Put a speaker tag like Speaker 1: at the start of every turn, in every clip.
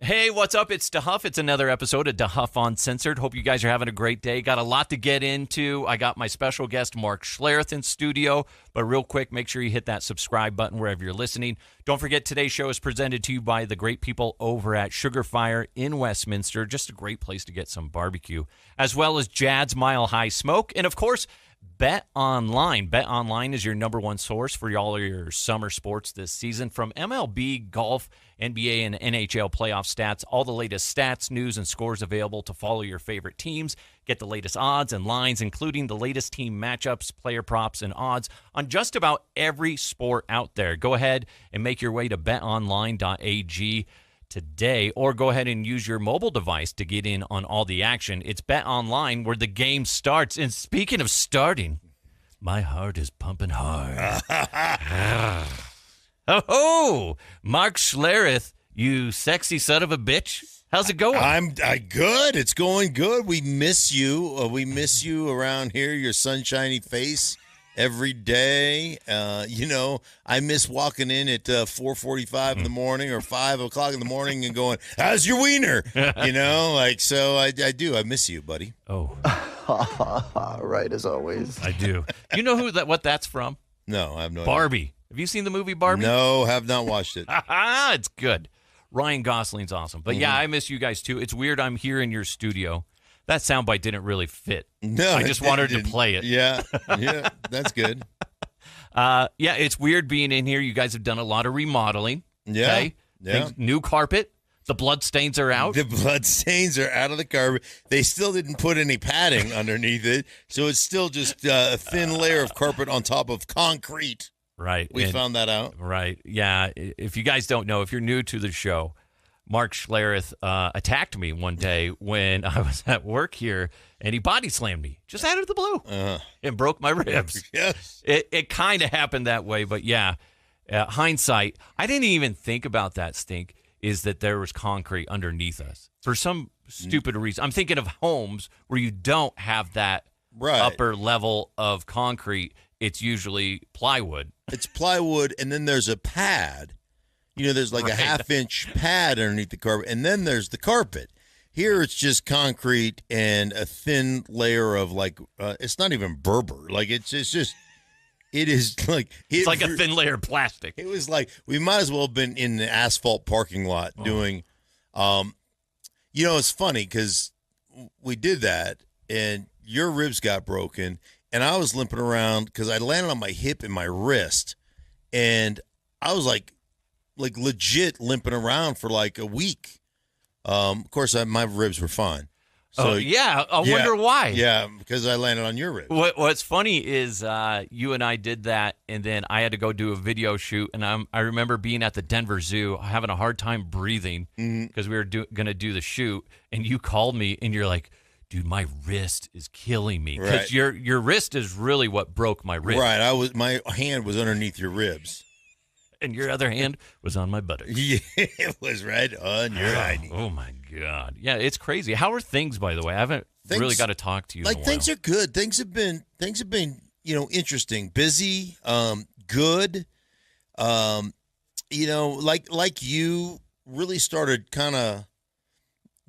Speaker 1: Hey, what's up? It's DeHuff. It's another episode of DeHuff Uncensored. Hope you guys are having a great day. Got a lot to get into. I got my special guest, Mark Schlereth, in studio. But real quick, make sure you hit that subscribe button wherever you're listening. Don't forget, today's show is presented to you by the great people over at Sugar Fire in Westminster. Just a great place to get some barbecue, as well as Jad's Mile High Smoke. And, of course, Bet Online. Bet Online is your number one source for all of your summer sports this season. From MLB, golf, NBA, and NHL playoff stats, all the latest stats, news, and scores available to follow your favorite teams. Get the latest odds and lines, including the latest team matchups, player props, and odds on just about every sport out there. Go ahead and make your way to betonline.ag today, or go ahead and use your mobile device to get in on all the action. It's Bet Online where the game starts. And speaking of starting, my heart is pumping hard. Oh, Mark Schlereth, you sexy son of a bitch. How's it going?
Speaker 2: I'm good. It's going good. We miss you. We miss you around here, your sunshiny face every day. I miss walking in at 4:45 in the morning or 5 o'clock in the morning and going, how's your wiener? So I do. I miss you, buddy.
Speaker 1: Oh.
Speaker 3: Right, as always.
Speaker 1: I do. You know what that's from?
Speaker 2: No, I have no
Speaker 1: Barbie.
Speaker 2: idea.
Speaker 1: Have you seen the movie Barbie?
Speaker 2: No, have not watched it.
Speaker 1: It's good. Ryan Gosling's awesome. But yeah, I miss you guys too. It's weird I'm here in your studio. That soundbite didn't really fit.
Speaker 2: No,
Speaker 1: I just wanted to play it.
Speaker 2: Yeah, that's good.
Speaker 1: It's weird being in here. You guys have done a lot of remodeling.
Speaker 2: Yeah,
Speaker 1: okay? New carpet. The blood stains are out.
Speaker 2: The blood stains are out of the carpet. They still didn't put any padding underneath it, so it's still just a thin layer of carpet on top of concrete.
Speaker 1: Right.
Speaker 2: We found that out.
Speaker 1: Right. Yeah. If you guys don't know, if you're new to the show, Mark Schlereth attacked me one day when I was at work here, and he body slammed me just out of the blue and broke my ribs.
Speaker 2: Yes.
Speaker 1: It kind of happened that way, but yeah, hindsight, I didn't even think about that, Stink, is that there was concrete underneath us for some stupid reason. I'm thinking of homes where you don't have that upper level of concrete. It's usually plywood.
Speaker 2: It's plywood, and then there's a pad. There's like a half-inch pad underneath the carpet, and then there's the carpet. Here it's just concrete and a thin layer of it's not even Berber. It's like
Speaker 1: a thin layer of plastic.
Speaker 2: It was like we might as well have been in the asphalt parking lot doing. It's funny because we did that, and your ribs got broken, and I was limping around because I landed on my hip and my wrist, and I was like legit limping around for like a week. Of course, my ribs were fine. So,
Speaker 1: I wonder why.
Speaker 2: Yeah, because I landed on your ribs.
Speaker 1: What's funny is you and I did that, and then I had to go do a video shoot, and I remember being at the Denver Zoo, having a hard time breathing because we were going to do the shoot, and you called me, and you're like, dude, my wrist is killing me. Because your wrist is really what broke my ribs.
Speaker 2: Right, my hand was underneath your ribs.
Speaker 1: And your other hand was on my buttocks.
Speaker 2: Yeah, it was right on your hiney.
Speaker 1: Oh, my God. Yeah, it's crazy. How are things, by the way? I haven't really got to talk to you in a while.
Speaker 2: Things are good. Things have been interesting. Busy, good. Like you really started kind of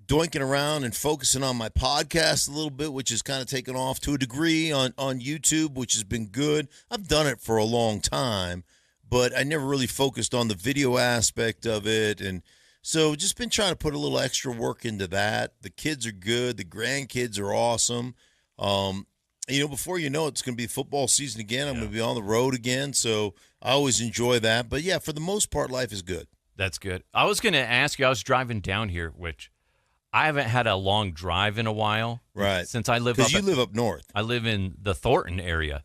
Speaker 2: doinking around and focusing on my podcast a little bit, which has kind of taken off to a degree on YouTube, which has been good. I've done it for a long time, but I never really focused on the video aspect of it. And so just been trying to put a little extra work into that. The kids are good. The grandkids are awesome. Before you know it, it's going to be football season again. I'm going to be on the road again. So I always enjoy that. But yeah, for the most part, life is good.
Speaker 1: That's good. I was going to ask you, I was driving down here, which I haven't had a long drive in a while.
Speaker 2: Right.
Speaker 1: Since I live
Speaker 2: Because you live up north.
Speaker 1: I live in the Thornton area.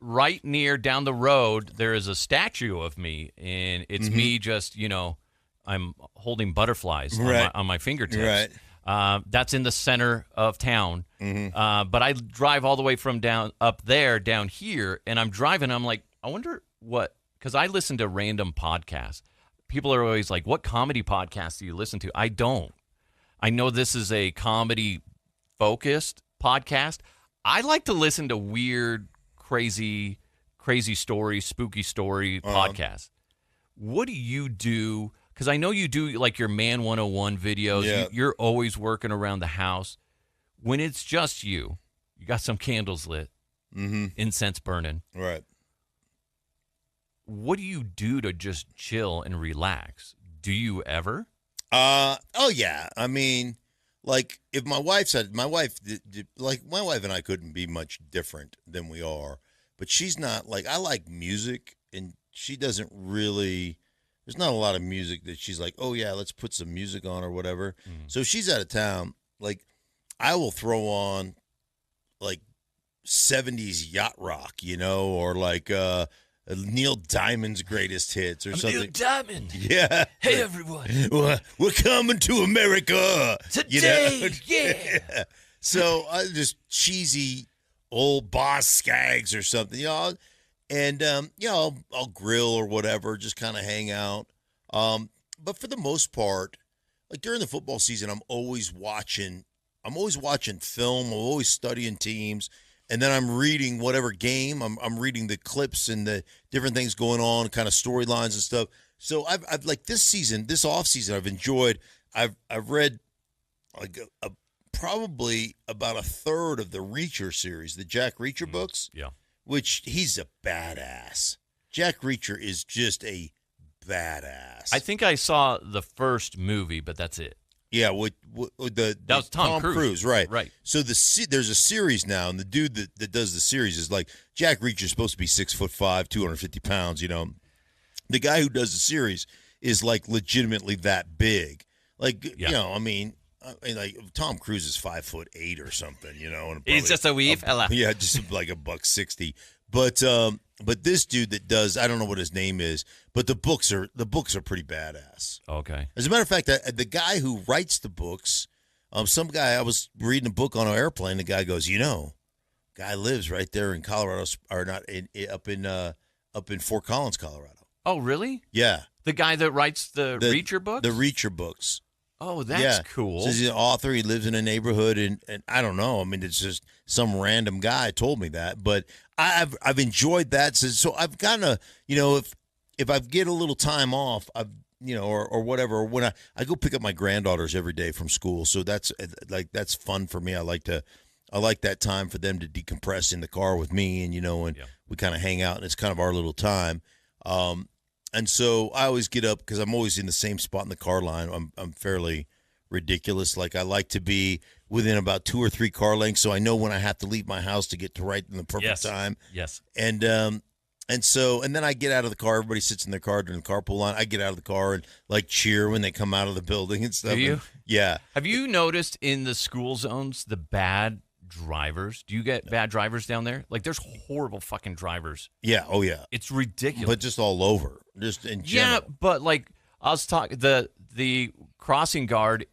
Speaker 1: Right near down the road, there is a statue of me, and it's me just, I'm holding butterflies on my fingertips.
Speaker 2: Right.
Speaker 1: That's in the center of town. But I drive all the way from down here, and I'm driving. I'm like, I wonder what, because I listen to random podcasts. People are always like, what comedy podcasts do you listen to? I don't. I know this is a comedy-focused podcast. I like to listen to weird, crazy story, spooky story podcasts. What do you do because I know you do like your Man 101 videos.
Speaker 2: Yeah.
Speaker 1: You're always working around the house. When it's just you got some candles lit, incense burning.
Speaker 2: Right.
Speaker 1: What do you do to just chill and relax? Do you ever?
Speaker 2: Oh yeah. I mean, like if my wife and I couldn't be much different than we are, but she's not like, I like music and she doesn't really, there's not a lot of music that she's like, oh yeah, let's put some music on or whatever. So if she's out of town, like I will throw on like 70s yacht rock, or like, Neil Diamond's greatest hits or something.
Speaker 1: Neil Diamond.
Speaker 2: Yeah.
Speaker 1: Hey, everyone.
Speaker 2: We're coming to America.
Speaker 1: Today, yeah.
Speaker 2: So just cheesy old Boss Skaggs or something, and, I'll grill or whatever, just kind of hang out. But for the most part, like during the football season, I'm always watching film. I'm always studying teams. And then I'm reading whatever game. I'm reading the clips and the different things going on, kind of storylines and stuff. So I've like this off season, I've enjoyed. I've read like probably about a third of the Reacher series, the Jack Reacher books.
Speaker 1: Yeah,
Speaker 2: which he's a badass. Jack Reacher is just a badass.
Speaker 1: I think I saw the first movie, but that's it.
Speaker 2: Yeah, that
Speaker 1: was Tom Cruise.
Speaker 2: Right?
Speaker 1: Right.
Speaker 2: So there's a series now, and the dude that does the series is like Jack Reacher's supposed to be 6'5", 250 pounds. The guy who does the series is like legitimately that big. Like I mean, like Tom Cruise is 5'8" or something. And
Speaker 1: He's just a wee fella.
Speaker 2: Yeah, just like $160. But this dude that does, I don't know what his name is, but the books are pretty badass.
Speaker 1: Okay.
Speaker 2: As a matter of fact, the guy who writes the books, some guy, I was reading a book on an airplane. The guy goes, guy lives right there in Colorado, or not up in Fort Collins, Colorado.
Speaker 1: Oh, really?
Speaker 2: Yeah.
Speaker 1: The guy that writes the Reacher books?
Speaker 2: The Reacher books.
Speaker 1: Oh, that's cool.
Speaker 2: So he's an author. He lives in a neighborhood, and I don't know. I mean, it's just some random guy told me that, but I've enjoyed that. So I've kind of, if I get a little time off, or whatever, when I go pick up my granddaughters every day from school, so that's fun for me. I like that time for them to decompress in the car with me, and we kind of hang out, and it's kind of our little time. And so I always get up because I'm always in the same spot in the car line. I'm fairly ridiculous. Like I like to be within about 2 or 3 car lengths, so I know when I have to leave my house to get to right in the perfect time.
Speaker 1: Yes.
Speaker 2: And then I get out of the car. Everybody sits in their car during the carpool line. I get out of the car and like cheer when they come out of the building and stuff.
Speaker 1: Do you?
Speaker 2: Yeah.
Speaker 1: Have you noticed in the school zones the bad drivers? Do you get bad drivers down there? Like there's horrible fucking drivers.
Speaker 2: Yeah. Oh yeah.
Speaker 1: It's ridiculous.
Speaker 2: But just all over. Just in general.
Speaker 1: Yeah, but like I was talking, the crossing guard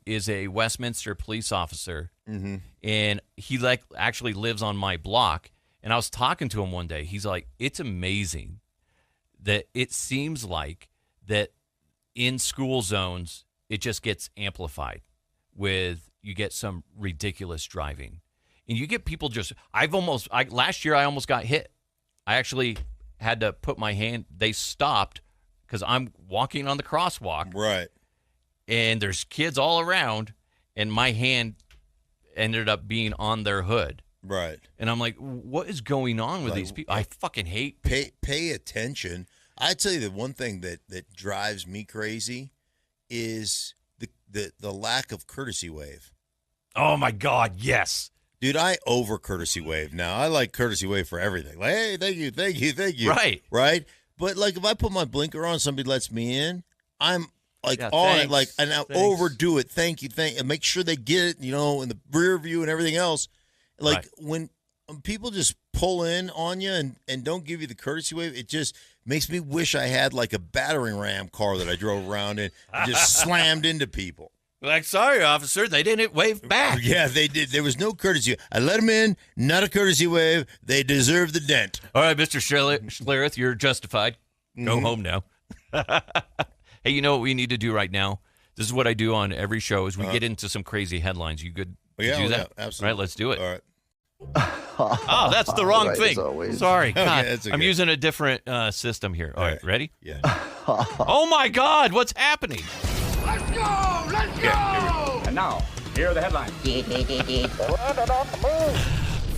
Speaker 1: is a Westminster police officer, and he actually lives on my block. And I was talking to him one day. He's like, "It's amazing that it seems like that in school zones it just gets amplified with you get some ridiculous driving, and you get people just. Last year I almost got hit. I actually had to put my hand. They stopped because I'm walking on the crosswalk.
Speaker 2: Right.
Speaker 1: And there's kids all around, and my hand ended up being on their hood.
Speaker 2: Right.
Speaker 1: And I'm like, what is going on with these people? I fucking hate.
Speaker 2: Pay attention. I tell you, the one thing that drives me crazy is the lack of courtesy wave.
Speaker 1: Oh my God, yes.
Speaker 2: Dude, I over courtesy wave now. I like courtesy wave for everything. Like, hey, thank you.
Speaker 1: Right.
Speaker 2: Right? But like if I put my blinker on, somebody lets me in, I'm like on
Speaker 1: thanks,
Speaker 2: it, like, and I overdo it. Thank you, and make sure they get it, in the rear view and everything else. Like when people just pull in on you and don't give you the courtesy wave, it just makes me wish I had like a battering ram car that I drove around in and just slammed into people.
Speaker 1: Like, sorry, officer, they didn't wave back.
Speaker 2: Yeah, they did. There was no courtesy. I let them in, not a courtesy wave. They deserve the dent.
Speaker 1: All right, Mr. Schlereth, you're justified. Go home now. Hey, you know what we need to do right now? This is what I do on every show is we get into some crazy headlines. You good to do that?
Speaker 2: Yeah, absolutely.
Speaker 1: All right, let's do it.
Speaker 2: All right.
Speaker 1: Oh, that's the wrong
Speaker 3: Right,
Speaker 1: thing.
Speaker 3: as always.
Speaker 1: Sorry. God,
Speaker 2: that's okay.
Speaker 1: I'm using a different system here. All right, ready?
Speaker 2: Yeah.
Speaker 1: Oh, my God. What's happening?
Speaker 4: Let's go! Let's go!
Speaker 5: And now, here are the headlines.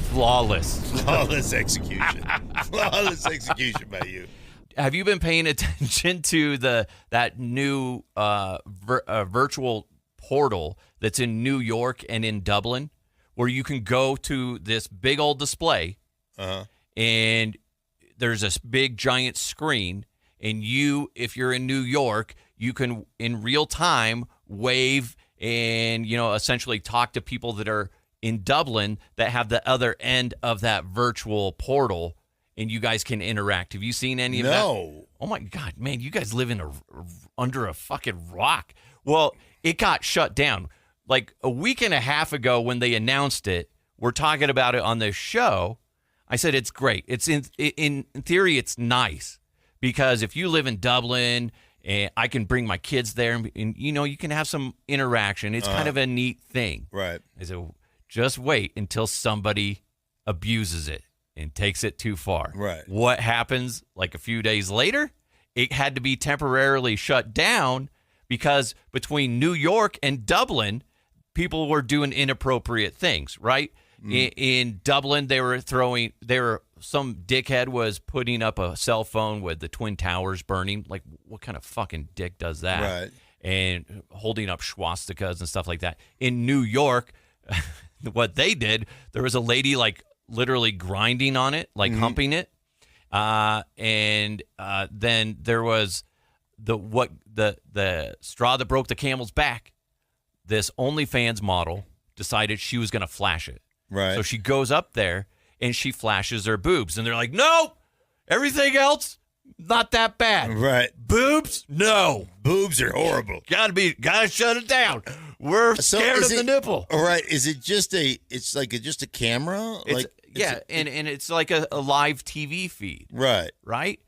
Speaker 1: Flawless.
Speaker 2: Flawless execution. Flawless execution by you.
Speaker 1: Have you been paying attention to that new virtual portal that's in New York and in Dublin, where you can go to this big old display, and there's this big giant screen, and if you're in New York, you can in real time wave and essentially talk to people that are in Dublin that have the other end of that virtual portal, and you guys can interact. Have you seen any of that?
Speaker 2: No.
Speaker 1: Oh my God, man, you guys live under a fucking rock. Well, it got shut down like a week and a half ago when they announced it. We're talking about it on this show. I said it's great. It's in theory, it's nice because if you live in Dublin, and I can bring my kids there, and you can have some interaction. It's kind of a neat thing.
Speaker 2: Right.
Speaker 1: I said, just wait until somebody abuses it and takes it too far.
Speaker 2: Right.
Speaker 1: What happens like a few days later? It had to be temporarily shut down because between New York and Dublin, people were doing inappropriate things, right? In Dublin, some dickhead was putting up a cell phone with the Twin Towers burning. Like, what kind of fucking dick does that?
Speaker 2: Right.
Speaker 1: And holding up swastikas and stuff like that. In New York, what they did, there was a lady like literally grinding on it, like humping it. And then there was the straw that broke the camel's back. This OnlyFans model decided she was going to flash it.
Speaker 2: Right.
Speaker 1: So she goes up there and she flashes her boobs. And they're like, no, everything else, not that bad.
Speaker 2: Right.
Speaker 1: Boobs, no.
Speaker 2: Boobs are horrible.
Speaker 1: Gotta shut it down. We're scared of the nipple.
Speaker 2: All right. Is it just just a camera?
Speaker 1: And it's like a live TV feed.
Speaker 2: Right.
Speaker 1: Right?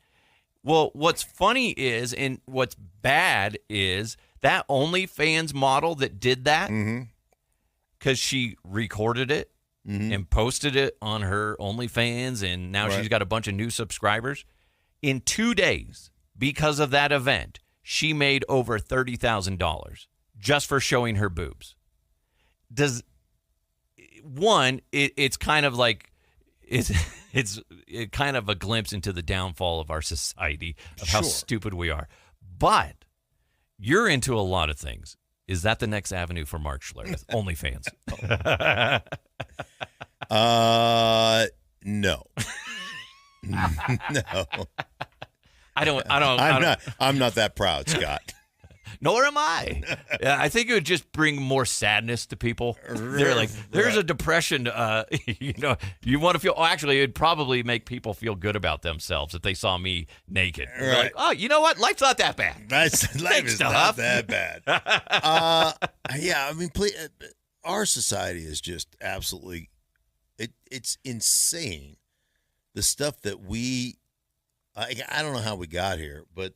Speaker 1: Well, what's funny is, and what's bad is, that OnlyFans model that did that, because she recorded it and posted it on her OnlyFans, and now she's got a bunch of new subscribers. In 2 days, because of that event, she made over $30,000 just for showing her boobs. It's kind of like it's kind of a glimpse into the downfall of our society, of how stupid we are. But you're into a lot of things. Is that the next avenue for Mark Schlereth? OnlyFans.
Speaker 2: No. No. I'm not that proud, Scott.
Speaker 1: Nor am I. I think it would just bring more sadness to people. They're like, there's a depression. You want to feel. Oh, actually, it'd probably make people feel good about themselves if they saw me naked.
Speaker 2: Right.
Speaker 1: They're like, oh, you know what? Life's not that bad.
Speaker 2: Life is not that bad. Yeah, I mean, our society is just absolutely. It's insane. The stuff that I don't know how we got here, but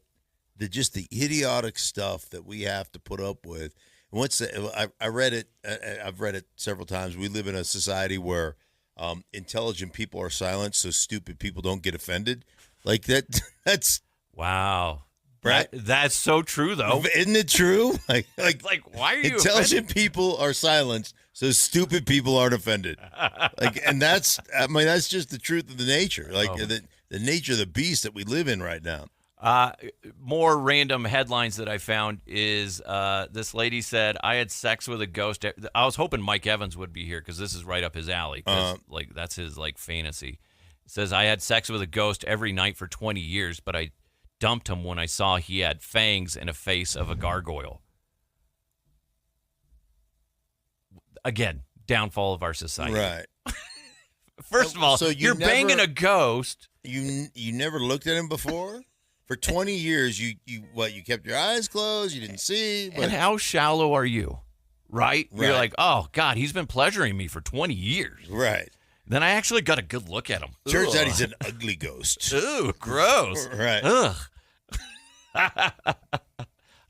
Speaker 2: the idiotic stuff that we have to put up with. And I read it. I've read it several times. We live in a society where intelligent people are silent, so stupid people don't get offended. Like that. That's
Speaker 1: wow.
Speaker 2: Right.
Speaker 1: That's so true, though.
Speaker 2: Isn't it true? Like
Speaker 1: why are you
Speaker 2: intelligent
Speaker 1: offended?
Speaker 2: people are silenced, so stupid people aren't offended. And that's just the truth of the nature. The nature of the beast that we live in right now.
Speaker 1: More random headlines that I found is this lady said, I had sex with a ghost. I was hoping Mike Evans would be here because this is right up his alley. That's his fantasy. It says, I had sex with a ghost every night for 20 years, but I dumped him when I saw he had fangs and a face of a gargoyle. Again, downfall of our society.
Speaker 2: Right.
Speaker 1: First of all, so you're banging a ghost.
Speaker 2: You never looked at him before? For 20 years, you kept your eyes closed, you didn't see. But...
Speaker 1: And how shallow are you? Right? You're like, oh, God, he's been pleasuring me for 20 years.
Speaker 2: Right.
Speaker 1: Then I actually got a good look at him.
Speaker 2: Turns out he's an ugly ghost.
Speaker 1: Ooh, gross.
Speaker 2: Right.
Speaker 1: Ugh.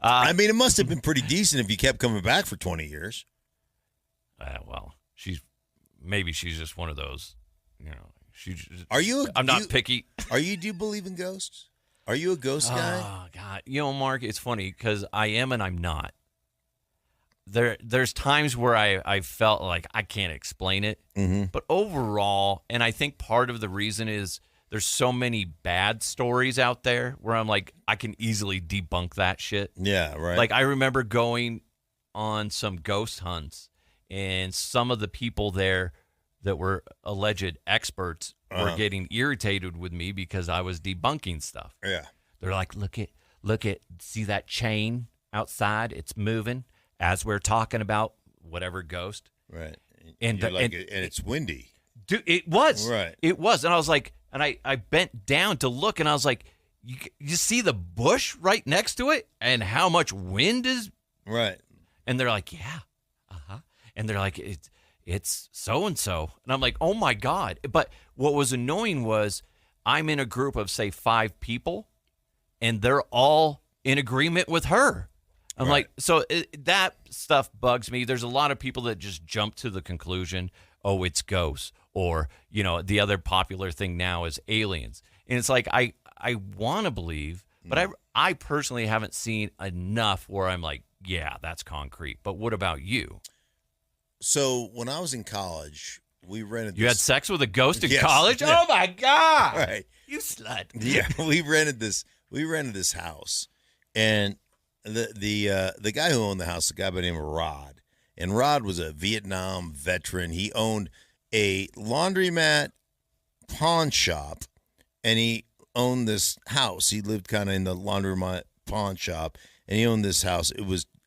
Speaker 2: I mean, it must have been pretty decent if you kept coming back for 20 years.
Speaker 1: Well, maybe she's just one of those, Are
Speaker 2: you?
Speaker 1: I'm not picky.
Speaker 2: Do you believe in ghosts? Are you a ghost guy?
Speaker 1: Oh, God. You know, Mark, it's funny because I am and I'm not. There's times where I felt like I can't explain it.
Speaker 2: Mm-hmm.
Speaker 1: But overall, and I think part of the reason is there's so many bad stories out there where I'm like, I can easily debunk that shit.
Speaker 2: Yeah, right.
Speaker 1: Like, I remember going on some ghost hunts, and some of the people there that were alleged experts were getting irritated with me because I was debunking stuff.
Speaker 2: Yeah.
Speaker 1: They're like, look at, see that chain outside? It's moving as we're talking about whatever ghost.
Speaker 2: Right.
Speaker 1: And
Speaker 2: it's windy.
Speaker 1: Dude, it was.
Speaker 2: Right.
Speaker 1: It was. And I was like, and I bent down to look, and I was like, you see the bush right next to it and how much wind is?
Speaker 2: Right.
Speaker 1: And they're like, yeah. Uh-huh. And they're like, it's so-and-so. And I'm like, oh, my God. But what was annoying was I'm in a group of, say, 5 people, and they're all in agreement with her. I'm
Speaker 2: Right.
Speaker 1: like, so that stuff bugs me. There's a lot of people that just jump to the conclusion, oh, it's ghosts. Or, you know, the other popular thing now is aliens. And it's like, I want to believe, but I personally haven't seen enough where I'm like, yeah, that's concrete. But what about you?
Speaker 2: So when I was in college, we rented
Speaker 1: You had sex with a ghost in
Speaker 2: Yes.
Speaker 1: college?
Speaker 2: Yeah.
Speaker 1: Oh, my God.
Speaker 2: Right.
Speaker 1: You slut.
Speaker 2: Yeah, we rented this house, and the guy who owned the house, a guy by the name of Rod, and Rod was a Vietnam veteran. He owned a laundromat, pawn shop, and he owned this house. He lived kind of in the laundromat pawn shop, and he owned this house.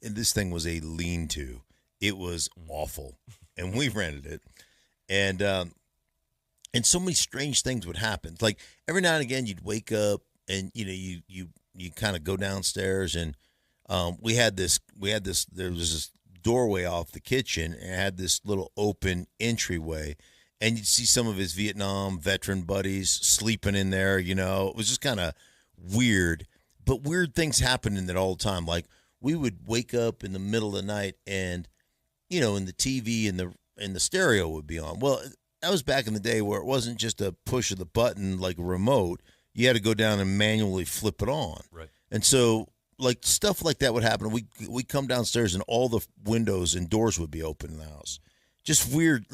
Speaker 2: This thing was a lean-to. It was awful, and we rented it, and so many strange things would happen. Like every now and again, you'd wake up, and you kind of go downstairs, and there was this doorway off the kitchen, and it had this little open entryway, and you'd see some of his Vietnam veteran buddies sleeping in there. You know, it was just kind of weird, but weird things happened in it all the time. Like we would wake up in the middle of the night, and and the TV and the stereo would be on. Well, that was back in the day where it wasn't just a push of the button like a remote. You had to go down and manually flip it on.
Speaker 1: Right.
Speaker 2: And so, like, stuff like that would happen. We'd come downstairs, and all the windows and doors would be open in the house. Just weird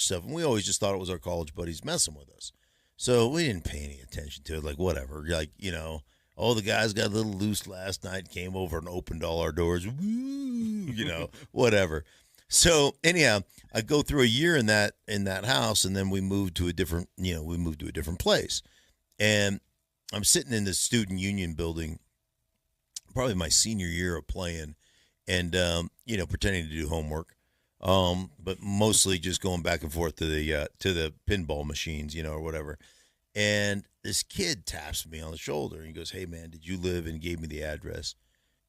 Speaker 2: stuff. And we always just thought it was our college buddies messing with us. So we didn't pay any attention to it. Like, whatever. Like, the guys got a little loose last night, came over and opened all our doors. Woo, whatever. So anyhow, I go through a year in that house, and then we moved to a different place. And I'm sitting in the student union building, probably my senior year of playing, and pretending to do homework, but mostly just going back and forth to the pinball machines, or whatever. And this kid taps me on the shoulder, and he goes, "Hey man, did you live?" and gave me the address.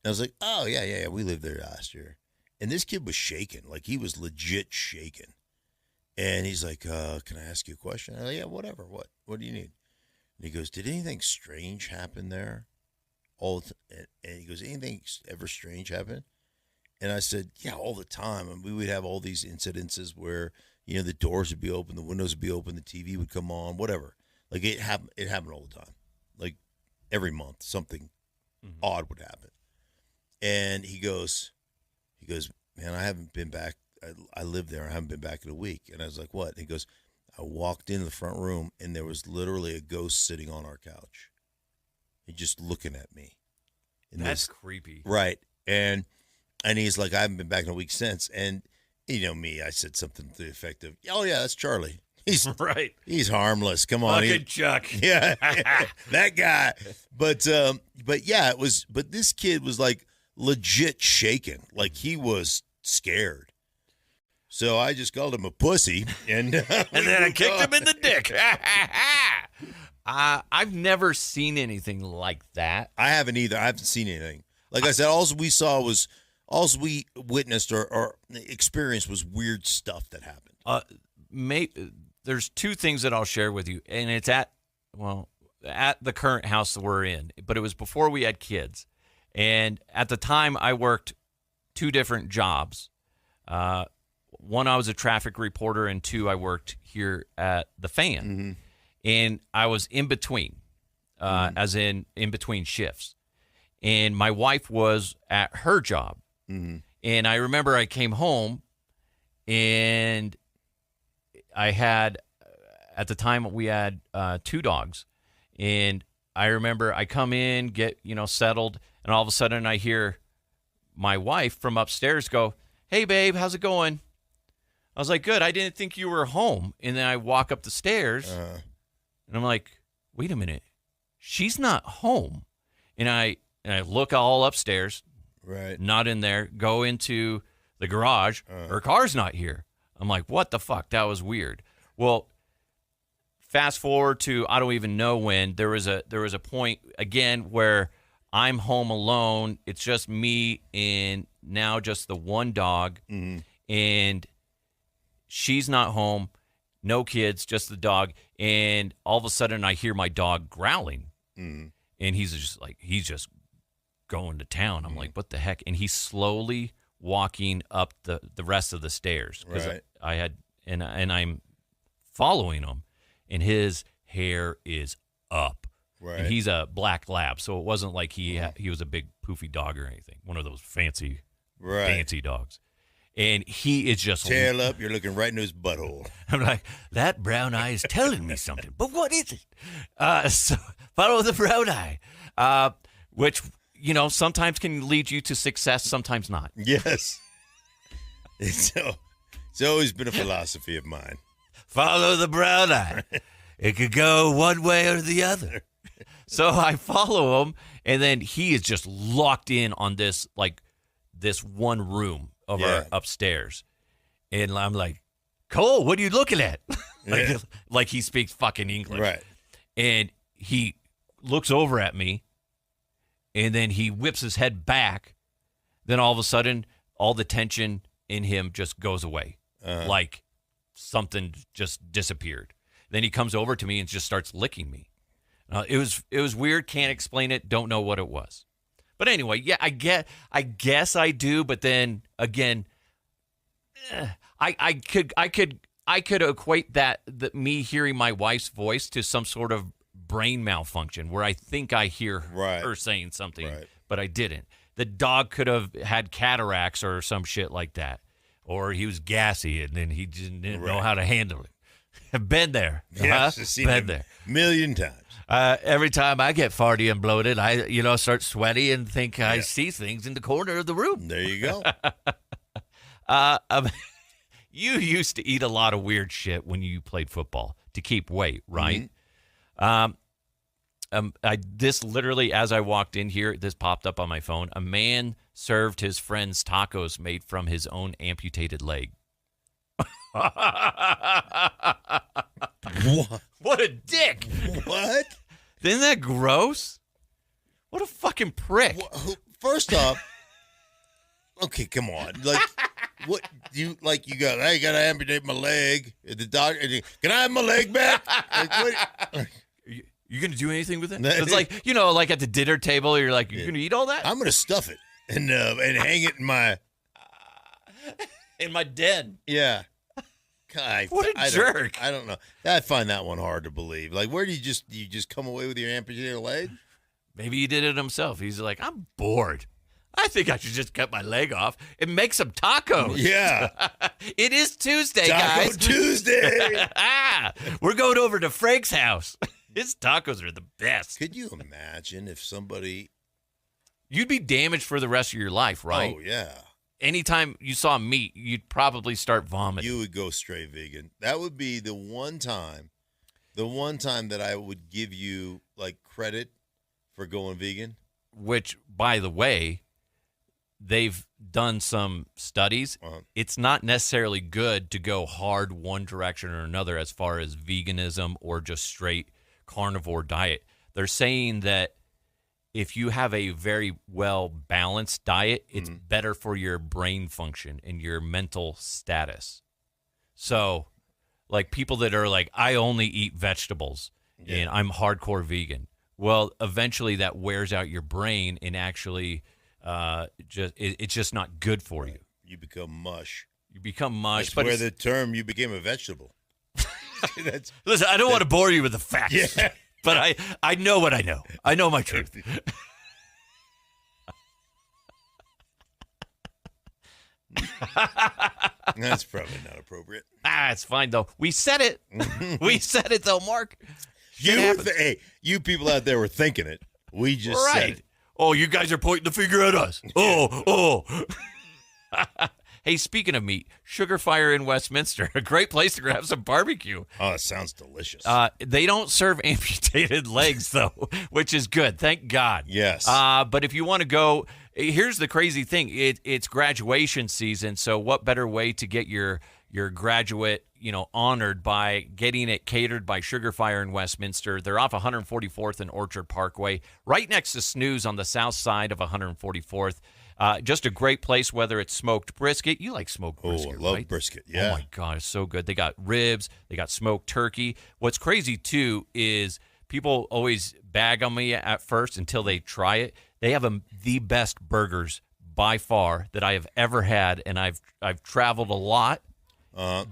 Speaker 2: And I was like, "Oh yeah, we lived there last year." And this kid was shaking, like he was legit shaking. And he's like, "Can I ask you a question?" I'm like, "Yeah, whatever. What do you need?" And he goes, "Did anything strange happen there?" And he goes, "Anything ever strange happen?" And I said, "Yeah, all the time. And we would have all these incidences where, the doors would be open, the windows would be open, the TV would come on, whatever. Like it happened all the time. Like every month, something odd would happen." And he goes, "Man, I haven't been back. I live there. I haven't been back in a week." And I was like, "What?" And he goes, "I walked into the front room, and there was literally a ghost sitting on our couch. He's just looking at me." And
Speaker 1: That's creepy.
Speaker 2: Right. And he's like, "I haven't been back in a week since." And me, I said something to the effect of, "Oh yeah, that's Charlie. He's
Speaker 1: right.
Speaker 2: He's harmless. Come on."
Speaker 1: Fucking Chuck.
Speaker 2: Yeah, that guy. But yeah, it was. But this kid was like legit shaking, like he was scared. So I just called him a pussy, and
Speaker 1: and then I kicked him in the dick. I've never seen anything like that.
Speaker 2: I haven't either. I haven't seen anything. Like I said, all we witnessed or experienced was weird stuff that happened.
Speaker 1: There's 2 things that I'll share with you, and it's at the current house that we're in, but it was before we had kids. And at the time, I worked 2 different jobs. One, I was a traffic reporter, and 2, I worked here at the Fan. Mm-hmm. And I was in between. as in between shifts. And my wife was at her job.
Speaker 2: Mm-hmm.
Speaker 1: And I remember I came home, and I had, at the time, we had 2 dogs. And I remember I come in, get, settled, and all of a sudden I hear my wife from upstairs go, "Hey, babe, how's it going?" I was like, "Good. I didn't think you were home." And then I walk up the stairs, and I'm like, "Wait a minute. She's not home." And I look all upstairs,
Speaker 2: right?
Speaker 1: Not in there. Go into the garage. Her car's not here. I'm like, "What the fuck? That was weird." Well, fast forward to I don't even know when. There was a point again where I'm home alone. It's just me and now just the one dog, and she's not home. No kids, just the dog. And all of a sudden, I hear my dog growling, and he's just going to town. I'm like, "What the heck?" And he's slowly walking up the rest of the stairs because
Speaker 2: Right.
Speaker 1: I had and I'm following him, and his hair is up.
Speaker 2: Right.
Speaker 1: And he's a black lab, so it wasn't like he was a big poofy dog or anything. One of those fancy dogs. And he is just
Speaker 2: tail up. You're looking right into his butthole.
Speaker 1: I'm like, that brown eye is telling me something, but what is it? So follow the brown eye, which sometimes can lead you to success, sometimes not.
Speaker 2: Yes. It's always been a philosophy of mine.
Speaker 1: Follow the brown eye. It could go one way or the other. So I follow him, and then he is just locked in on this one room of our upstairs. And I'm like, "Cole, what are you looking at?" like he speaks fucking English.
Speaker 2: Right.
Speaker 1: And he looks over at me, and then he whips his head back. Then all of a sudden, all the tension in him just goes away. Like something just disappeared. Then he comes over to me and just starts licking me. It was weird. Can't explain it. Don't know what it was. But anyway, yeah, I guess I do. But then again, I could equate that me hearing my wife's voice to some sort of brain malfunction where I think I hear her saying something, but I didn't. The dog could have had cataracts or some shit like that, or he was gassy and then he just didn't know how to handle it. I've been there.
Speaker 2: Yes,
Speaker 1: been there
Speaker 2: a million times.
Speaker 1: Every time I get farty and bloated, I start sweaty and think I see things in the corner of the room.
Speaker 2: There you go.
Speaker 1: You used to eat a lot of weird shit when you played football to keep weight, right? This literally, as I walked in here, this popped up on my phone. A man served his friends tacos made from his own amputated leg. What a dick!
Speaker 2: What?
Speaker 1: Isn't that gross? What a fucking prick!
Speaker 2: First off, okay, come on. Like, what you like? You got? I got to amputate my leg. The doctor, can I have my leg back? Like, what?
Speaker 1: You gonna do anything with it? It's like like at the dinner table, you're like, "You gonna eat all that?"
Speaker 2: I'm gonna stuff it and hang it in my
Speaker 1: den.
Speaker 2: Yeah. God,
Speaker 1: what a jerk!
Speaker 2: I don't know. I find that one hard to believe. Like, where do you just come away with your amputated leg?
Speaker 1: Maybe he did it himself. He's like, "I'm bored. I think I should just cut my leg off and make some tacos."
Speaker 2: Yeah.
Speaker 1: It is Tuesday,
Speaker 2: Taco
Speaker 1: guys.
Speaker 2: Tuesday.
Speaker 1: We're going over to Frank's house. His tacos are the best.
Speaker 2: Could you imagine if somebody...
Speaker 1: You'd be damaged for the rest of your life, right?
Speaker 2: Oh, yeah.
Speaker 1: Anytime you saw meat, you'd probably start vomiting.
Speaker 2: You would go straight vegan. That would be the one time that I would give you, like, credit for going vegan.
Speaker 1: Which, by the way, they've done some studies. It's not necessarily good to go hard one direction or another as far as veganism or just straight carnivore diet. They're saying that if you have a very well-balanced diet, it's better for your brain function and your mental status. So, like, people that are like, "I only eat vegetables and I'm hardcore vegan." Well, eventually that wears out your brain and actually it's just not good for you.
Speaker 2: You become mush.
Speaker 1: You become mush.
Speaker 2: That's
Speaker 1: but
Speaker 2: where the term "you became a vegetable."
Speaker 1: Listen, I don't want to bore you with the facts.
Speaker 2: Yeah.
Speaker 1: But I know what I know. I know my truth.
Speaker 2: That's probably not appropriate.
Speaker 1: It's fine, though. We said it. We said it, though, Mark.
Speaker 2: Hey, you people out there were thinking it. We just said it.
Speaker 1: Oh, you guys are pointing the finger at us. Oh. Hey, speaking of meat, Sugar Fire in Westminster, a great place to grab some barbecue.
Speaker 2: Oh, it sounds delicious.
Speaker 1: They don't serve amputated legs, though, which is good. Thank God.
Speaker 2: Yes.
Speaker 1: But if you want to go, here's the crazy thing. It's graduation season, so what better way to get your graduate, honored by getting it catered by Sugar Fire in Westminster. They're off 144th and Orchard Parkway, right next to Snooze on the south side of 144th. Just a great place, whether it's smoked brisket. You like smoked brisket,
Speaker 2: I love
Speaker 1: right?
Speaker 2: brisket, yeah.
Speaker 1: Oh, my God, it's so good. They got ribs. They got smoked turkey. What's crazy, too, is people always bag on me at first until they try it. They have the best burgers by far that I have ever had, and I've traveled a lot.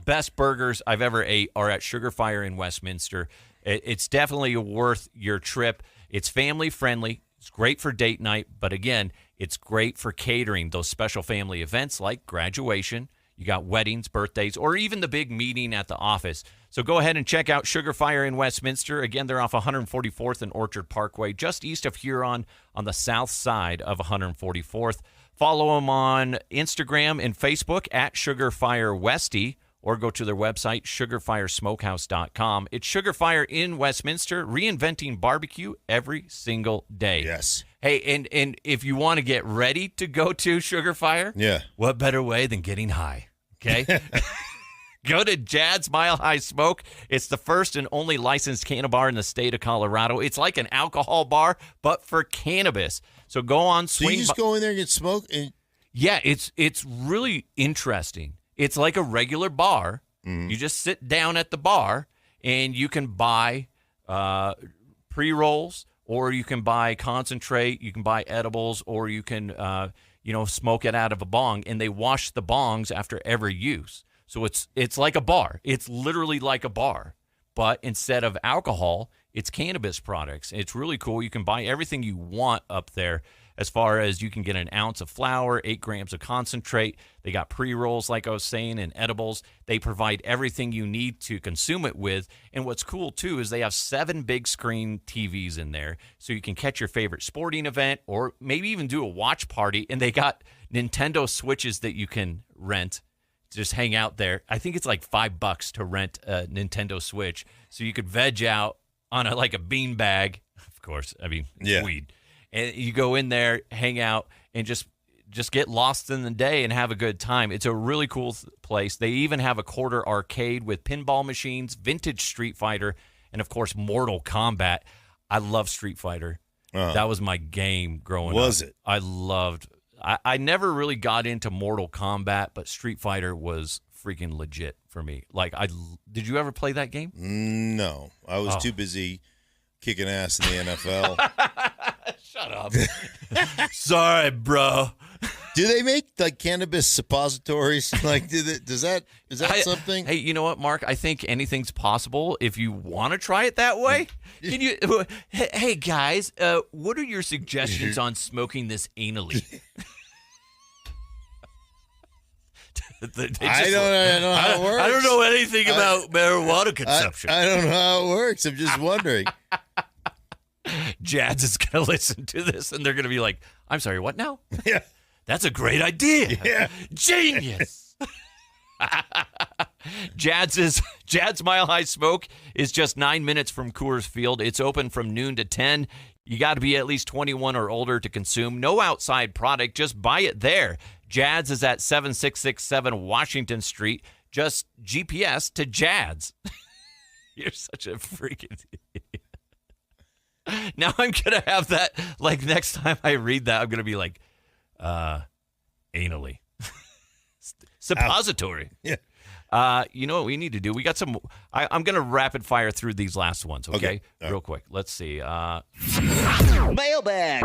Speaker 1: Best burgers I've ever ate are at Sugar Fire in Westminster. It's definitely worth your trip. It's family friendly. It's great for date night, but again, it's great for catering those special family events like graduation. You got weddings, birthdays, or even the big meeting at the office. So go ahead and check out Sugar Fire in Westminster. Again, they're off 144th and Orchard Parkway, just east of Huron on the south side of 144th. Follow them on Instagram and Facebook at Sugar Fire Westy, or go to their website, sugarfiresmokehouse.com. It's Sugar Fire in Westminster, reinventing barbecue every single day.
Speaker 2: Yes.
Speaker 1: Hey, and if you want to get ready to go to Sugar Fire, what better way than getting high, okay? Go to Jad's Mile High Smoke. It's the first and only licensed cannabis bar in the state of Colorado. It's like an alcohol bar, but for cannabis. So go on, swing.
Speaker 2: So you just go in there and get smoked?
Speaker 1: Yeah, it's really interesting. It's like a regular bar.
Speaker 2: Mm-hmm.
Speaker 1: You just sit down at the bar, and you can buy pre-rolls, or you can buy concentrate, you can buy edibles, or you can smoke it out of a bong, and they wash the bongs after every use. So it's like a bar. It's literally like a bar, but instead of alcohol, it's cannabis products. It's really cool. You can buy everything you want up there. As far as you can get an ounce of flour, 8 grams of concentrate. They got pre-rolls, like I was saying, and edibles. They provide everything you need to consume it with. And what's cool, too, is they have 7 big screen TVs in there. So you can catch your favorite sporting event or maybe even do a watch party. And they got Nintendo Switches that you can rent. Just hang out there. I think it's like $5 to rent a Nintendo Switch. So you could veg out on a bean bag. Of course, it's weed. And you go in there, hang out, and just get lost in the day and have a good time. It's a really cool place. They even have a quarter arcade with pinball machines, vintage Street Fighter, and, of course, Mortal Kombat. I love Street Fighter. That was my game growing up.
Speaker 2: Was it?
Speaker 1: I loved I never really got into Mortal Kombat, but Street Fighter was freaking legit for me. Did you ever play that game?
Speaker 2: No. I was too busy kicking ass in the NFL.
Speaker 1: Shut up. Sorry, bro.
Speaker 2: Do they make cannabis suppositories? Is that something?
Speaker 1: Hey, you know what, Mark? I think anything's possible if you want to try it that way. Can you? Hey, guys, what are your suggestions on smoking this anally?
Speaker 2: I don't know how it works.
Speaker 1: I don't know anything about marijuana consumption.
Speaker 2: I don't know how it works. I'm just wondering.
Speaker 1: Jads is going to listen to this, and they're going to be like, I'm sorry, what now?
Speaker 2: Yeah.
Speaker 1: That's a great idea.
Speaker 2: Yeah.
Speaker 1: Genius. Jad's Mile High Smoke is just 9 minutes from Coors Field. It's open from noon to 10. You got to be at least 21 or older to consume. No outside product. Just buy it there. Jad's is at 7667 Washington Street. Just GPS to Jad's. You're such a freaking idiot. Now I'm going to have that, next time I read that, I'm going to be like, anally. Suppository.
Speaker 2: Yeah.
Speaker 1: You know what we need to do? We got some, I'm going to rapid fire through these last ones, okay? Real quick. Let's see.
Speaker 3: Mailbag.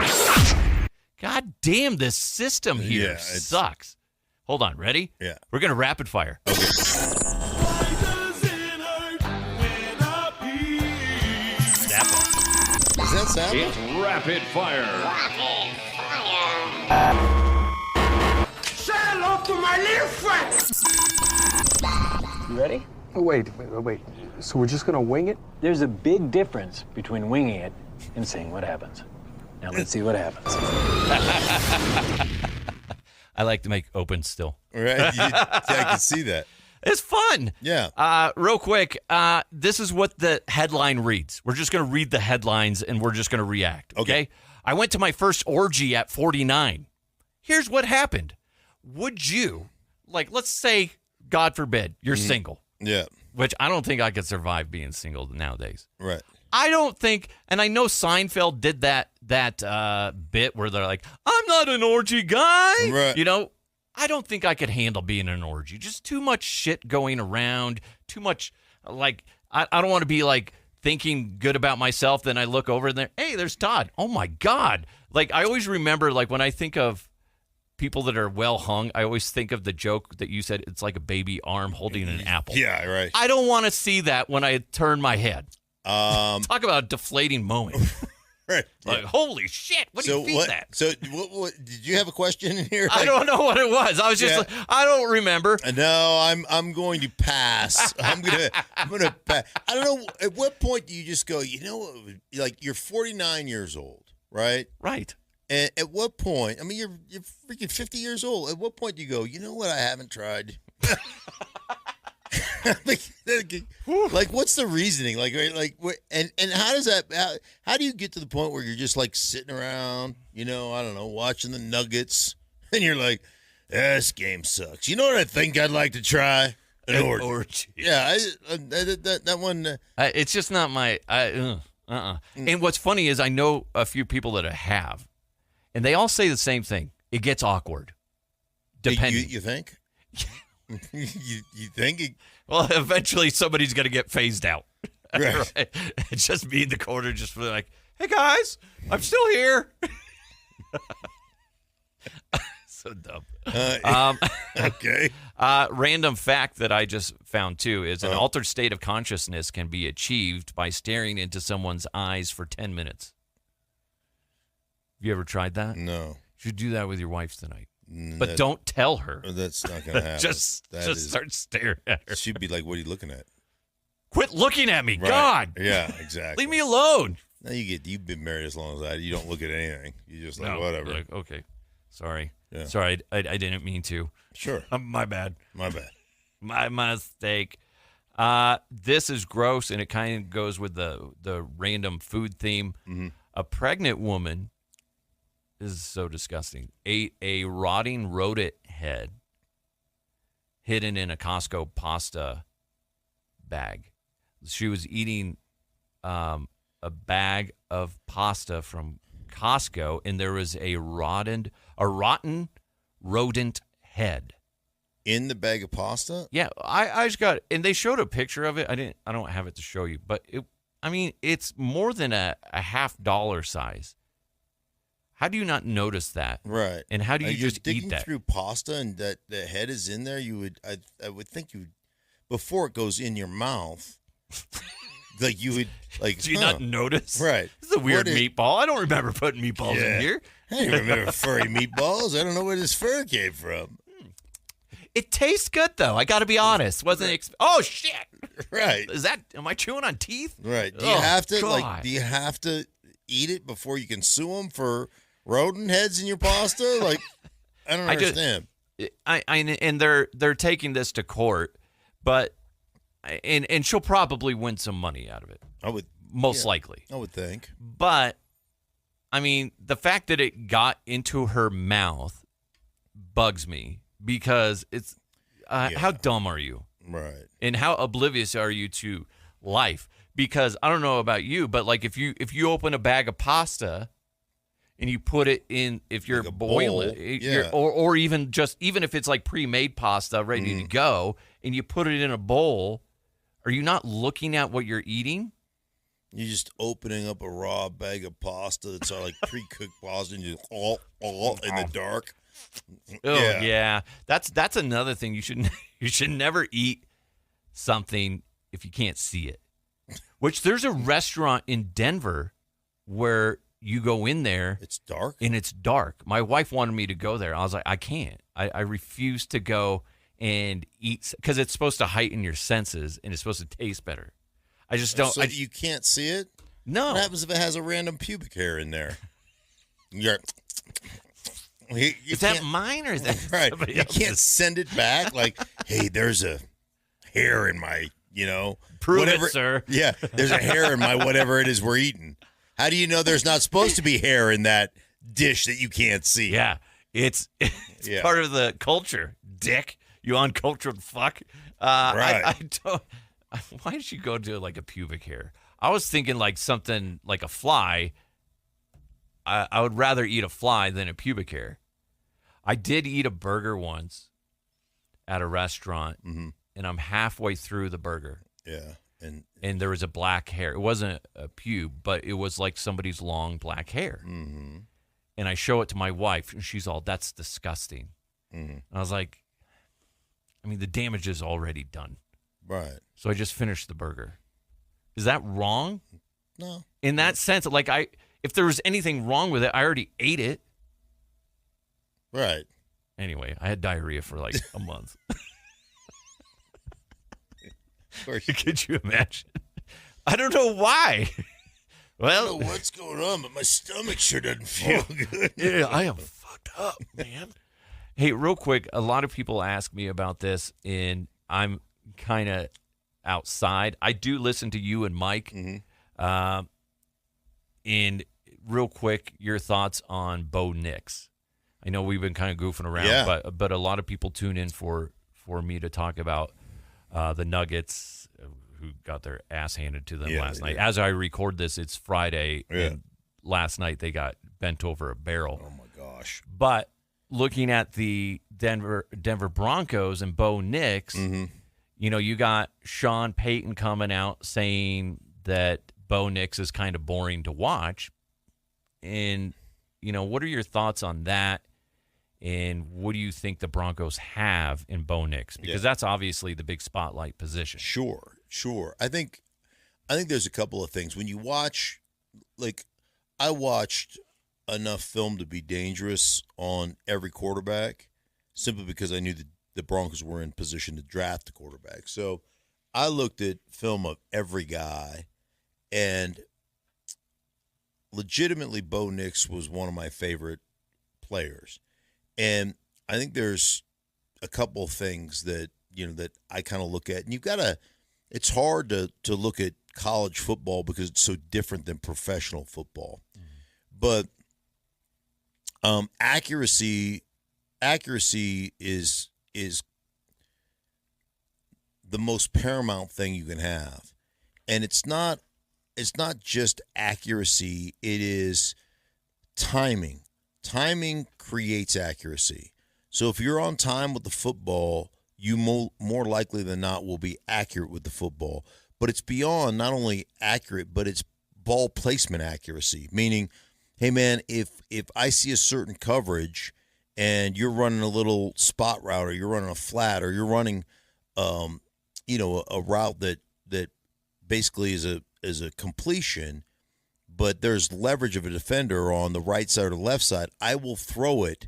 Speaker 1: God damn, this system here sucks. Hold on. Ready?
Speaker 2: Yeah.
Speaker 1: We're going to rapid fire.
Speaker 2: Okay.
Speaker 1: That one.
Speaker 2: that sound?
Speaker 5: It's rapid fire.
Speaker 4: Say hello to my little friend.
Speaker 6: You ready?
Speaker 7: Oh, wait. So we're just gonna wing it?
Speaker 6: There's a big difference between winging it and seeing what happens. Now let's see what happens.
Speaker 1: I like to make open still.
Speaker 2: Right? Yeah, I can see that.
Speaker 1: It's fun.
Speaker 2: Yeah.
Speaker 1: Real quick, this is what the headline reads. We're just going to read the headlines and we're just going to react. Okay? I went to my first orgy at 49. Here's what happened. Would you, like, let's say, God forbid, you're single.
Speaker 2: Yeah.
Speaker 1: Which I don't think I could survive being single nowadays.
Speaker 2: Right.
Speaker 1: I don't think, and I know Seinfeld did that bit where they're like, I'm not an orgy guy.
Speaker 2: Right.
Speaker 1: You know, I don't think I could handle being an orgy. Just too much shit going around. Too much, like, I don't want to be, like, thinking good about myself. Then I look over and there, hey, there's Todd. Oh, my God. Like, I always remember, like, when I think of people that are well hung, I always think of the joke that you said, it's like a baby arm holding an apple.
Speaker 2: Yeah, right.
Speaker 1: I don't want to see that when I turn my head.
Speaker 2: Talk
Speaker 1: about a deflating moment.
Speaker 2: Right.
Speaker 1: Like, holy shit, what do you feed that?
Speaker 2: So what did you have a question in here?
Speaker 1: I don't know what it was. I was just like, I don't remember.
Speaker 2: No, I'm going to pass. I'm gonna pass. I don't know, at what point do you just go, you know what, like, you're 49 years old, right?
Speaker 1: Right.
Speaker 2: And at what point, I mean, you're freaking 50 years old. At what point do you go, you know what, I haven't tried? Like, what's the reasoning? Like, and how does that? How do you get to the point where you're just like sitting around, you know, I don't know, watching the Nuggets, and you're like, this game sucks. You know what I think I'd like to try? An orgy. Yeah, that one.
Speaker 1: It's just not my. And what's funny is I know a few people that have, and they all say the same thing. It gets awkward. Depending.
Speaker 2: You think? you think?
Speaker 1: Well, eventually somebody's going to get phased out.
Speaker 2: Right.
Speaker 1: Right? It's just me in the corner, just for like, hey guys, I'm still here. So dumb.
Speaker 2: Okay.
Speaker 1: Random fact that I just found too is an altered state of consciousness can be achieved by staring into someone's eyes for 10 minutes. Have you ever tried that?
Speaker 2: No.
Speaker 1: You should do that with your wife tonight.
Speaker 2: But
Speaker 1: But don't tell her.
Speaker 2: That's not going to happen.
Speaker 1: just start staring at her.
Speaker 2: She'd be like, what are you looking at?
Speaker 1: Quit looking at me.
Speaker 2: Right.
Speaker 1: God.
Speaker 2: Yeah, exactly.
Speaker 1: Leave me alone.
Speaker 2: Now you've been married as long as I. You don't look at anything. You just like, whatever.
Speaker 1: Like, okay. Sorry.
Speaker 2: Yeah.
Speaker 1: Sorry. I didn't mean to.
Speaker 2: Sure.
Speaker 1: My bad.
Speaker 2: My bad.
Speaker 1: My mistake. This is gross, and it kind of goes with the random food theme.
Speaker 2: Mm-hmm.
Speaker 1: A pregnant woman, this is so disgusting, ate a rotting rodent head hidden in a Costco pasta bag. She was eating a bag of pasta from Costco, and there was a rotten rodent head
Speaker 2: in the bag of pasta.
Speaker 1: Yeah, I just got, and they showed a picture of it. I don't have it to show you, but it's more than a $50 size. How do you not notice that?
Speaker 2: Right.
Speaker 1: And how do you just
Speaker 2: digging
Speaker 1: eat that?
Speaker 2: through pasta and that the head is in there? I would think you would, before it goes in your mouth. Like you would like.
Speaker 1: Do you not notice?
Speaker 2: Right.
Speaker 1: This is a weird meatball. I don't remember putting meatballs in here.
Speaker 2: I don't remember furry meatballs. I don't know where this fur came from.
Speaker 1: It tastes good though. I got to be honest. Wasn't oh shit.
Speaker 2: Right.
Speaker 1: Am I chewing on teeth?
Speaker 2: Right. Do you have to Do you have to eat it before you can sue them for rodent heads in your pasta? Like, I don't understand.
Speaker 1: And they're taking this to court, but. And she'll probably win some money out of it.
Speaker 2: I would
Speaker 1: most likely.
Speaker 2: I would think.
Speaker 1: But I mean, the fact that it got into her mouth bugs me because it's how dumb are you?
Speaker 2: Right.
Speaker 1: And how oblivious are you to life? Because I don't know about you, but like if you open a bag of pasta and you put it in, if you're
Speaker 2: like
Speaker 1: boiling it, or even if it's like pre-made pasta ready to go, and you put it in a bowl. Are you not looking at what you're eating?
Speaker 2: You're just opening up a raw bag of pasta that's all like pre-cooked pasta, and you all in the dark.
Speaker 1: Oh yeah. That's another thing. You should never eat something if you can't see it. Which there's a restaurant in Denver where you go in there.
Speaker 2: It's dark.
Speaker 1: And it's dark. My wife wanted me to go there. I was like, I can't. I refuse to go and eat because it's supposed to heighten your senses and it's supposed to taste better. I just don't.
Speaker 2: So you can't see it?
Speaker 1: No.
Speaker 2: What happens if it has a random pubic hair in there? You
Speaker 1: is that mine or is that
Speaker 2: right?
Speaker 1: somebody
Speaker 2: You
Speaker 1: else's?
Speaker 2: can't send it back. Like, hey, there's a hair in my,
Speaker 1: Prove
Speaker 2: whatever.
Speaker 1: it, sir.
Speaker 2: Yeah, there's a hair in my whatever it is we're eating. How do you know there's not supposed to be hair in that dish that you can't see?
Speaker 1: Yeah, it's part of the culture, dick. You uncultured fuck.
Speaker 2: Right.
Speaker 1: I don't. Why did you go to like a pubic hair? I was thinking like something like a fly. I would rather eat a fly than a pubic hair. I did eat a burger once at a restaurant, and I'm halfway through the burger.
Speaker 2: Yeah.
Speaker 1: And there was a black hair. It wasn't a pube, but it was like somebody's long black hair. Mm-hmm. And I show it to my wife, and she's all, that's disgusting. Mm-hmm. And I was like, I mean, the damage is already done.
Speaker 2: Right.
Speaker 1: So I just finished the burger. Is that wrong?
Speaker 2: No.
Speaker 1: In that sense, like if there was anything wrong with it, I already ate it.
Speaker 2: Right.
Speaker 1: Anyway, I had diarrhea for like a month. Could you imagine? I don't know why. Well,
Speaker 2: I don't know what's going on, but my stomach sure doesn't feel good.
Speaker 1: Yeah, I am fucked up, man. Hey, real quick, a lot of people ask me about this, and I'm kind of outside. I do listen to you and Mike. Mm-hmm. And real quick, your thoughts on Bo Nix. I know we've been kind of goofing around, but a lot of people tune in for me to talk about the Nuggets, who got their ass handed to them last night. As I record this, it's Friday, and last night they got bent over a barrel.
Speaker 2: Oh, my gosh.
Speaker 1: But looking at the Denver Broncos and Bo Nix, you got Sean Payton coming out saying that Bo Nix is kind of boring to watch. And, what are your thoughts on that? And what do you think the Broncos have in Bo Nix? Because that's obviously the big spotlight position.
Speaker 2: Sure. I think there's a couple of things. When you watch, like, I watched enough film to be dangerous on every quarterback simply because I knew that the Broncos were in position to draft a quarterback. So I looked at film of every guy, and legitimately Bo Nix was one of my favorite players. And I think there's a couple of things that, that I kind of look at. And it's hard to look at college football because it's so different than professional football. Mm-hmm. But accuracy is the most paramount thing you can have. And it's not just accuracy, it is timing. Timing creates accuracy. So if you're on time with the football, you more likely than not will be accurate with the football. But it's beyond not only accurate, but it's ball placement accuracy. Meaning, hey man, if I see a certain coverage and you're running a little spot route, or you're running a flat, or you're running a route that basically is a completion, but there's leverage of a defender on the right side or the left side, I will throw it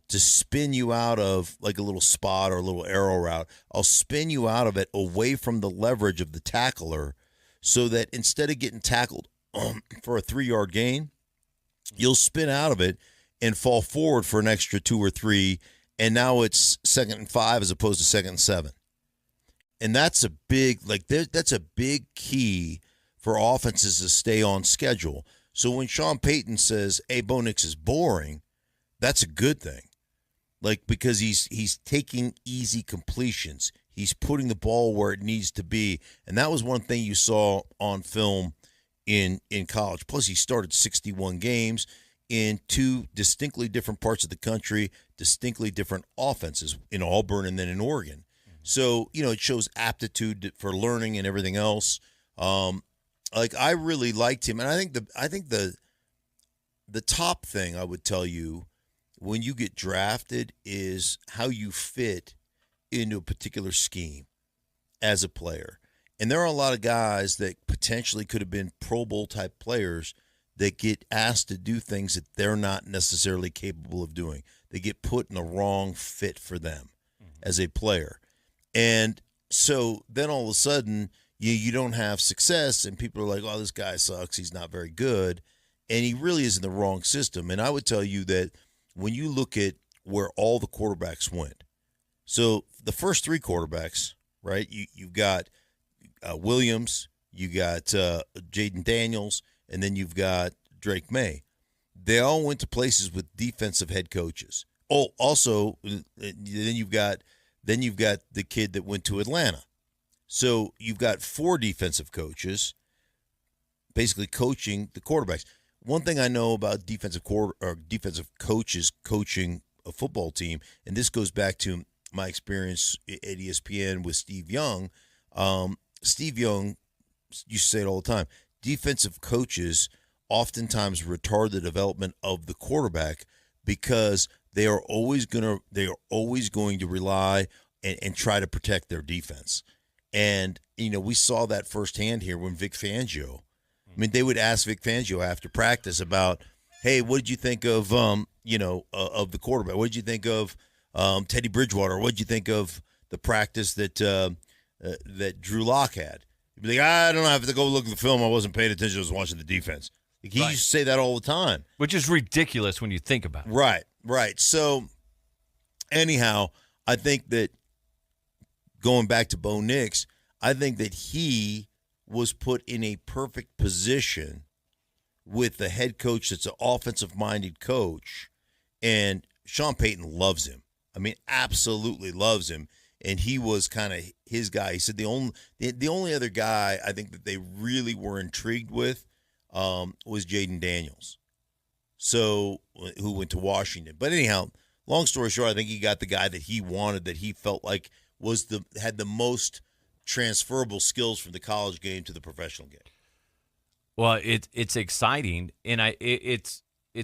Speaker 2: to spin you out of like a little spot or a little arrow route. I'll spin you out of it away from the leverage of the tackler so that instead of getting tackled for a 3-yard gain, you'll spin out of it and fall forward for an extra 2 or 3, and now it's 2nd and 5 as opposed to 2nd and 7. And that's a big key for offenses to stay on schedule. So when Sean Payton says, hey, Bo Nix is boring, that's a good thing. Like, because he's taking easy completions. He's putting the ball where it needs to be. And that was one thing you saw on film in college. Plus, he started 61 games in 2 distinctly different parts of the country, distinctly different offenses in Auburn and then in Oregon. So, it shows aptitude for learning and everything else. I really liked him, and I think the top thing I would tell you when you get drafted is how you fit into a particular scheme as a player. And there are a lot of guys that potentially could have been Pro Bowl type players that get asked to do things that they're not necessarily capable of doing. They get put in the wrong fit for them as a player. And so then all of a sudden you don't have success and people are like, oh, this guy sucks. He's not very good. And he really is in the wrong system. And I would tell you that when you look at where all the quarterbacks went, so the first three quarterbacks, right, you've got Williams, you got Jaden Daniels, and then you've got Drake May. They all went to places with defensive head coaches. Oh, also, then you've got the kid that went to Atlanta. So you've got 4 defensive coaches basically coaching the quarterbacks. One thing I know about defensive coaches coaching a football team, and this goes back to my experience at ESPN with Steve Young. Steve Young used to say it all the time. Defensive coaches oftentimes retard the development of the quarterback because they are always going to rely and try to protect their defense. And, we saw that firsthand here when Vic Fangio, they would ask Vic Fangio after practice about, hey, what did you think of, of the quarterback? What did you think of Teddy Bridgewater? What did you think of the practice that Drew Lock had? He'd be like, I don't know. I have to go look at the film. I wasn't paying attention. I was watching the defense. He used to say that all the time.
Speaker 1: Which is ridiculous when you think about it.
Speaker 2: Right. So, anyhow, I think that going back to Bo Nix, I think that he was put in a perfect position with the head coach that's an offensive-minded coach, and Sean Payton loves him. Absolutely loves him, and he was kind of his guy. He said the only other guy I think that they really were intrigued with was Jaden Daniels, who went to Washington. But anyhow, long story short, I think he got the guy that he wanted, that he felt like had the most transferable skills from the college game to the professional game.
Speaker 1: Well, it's exciting, and it's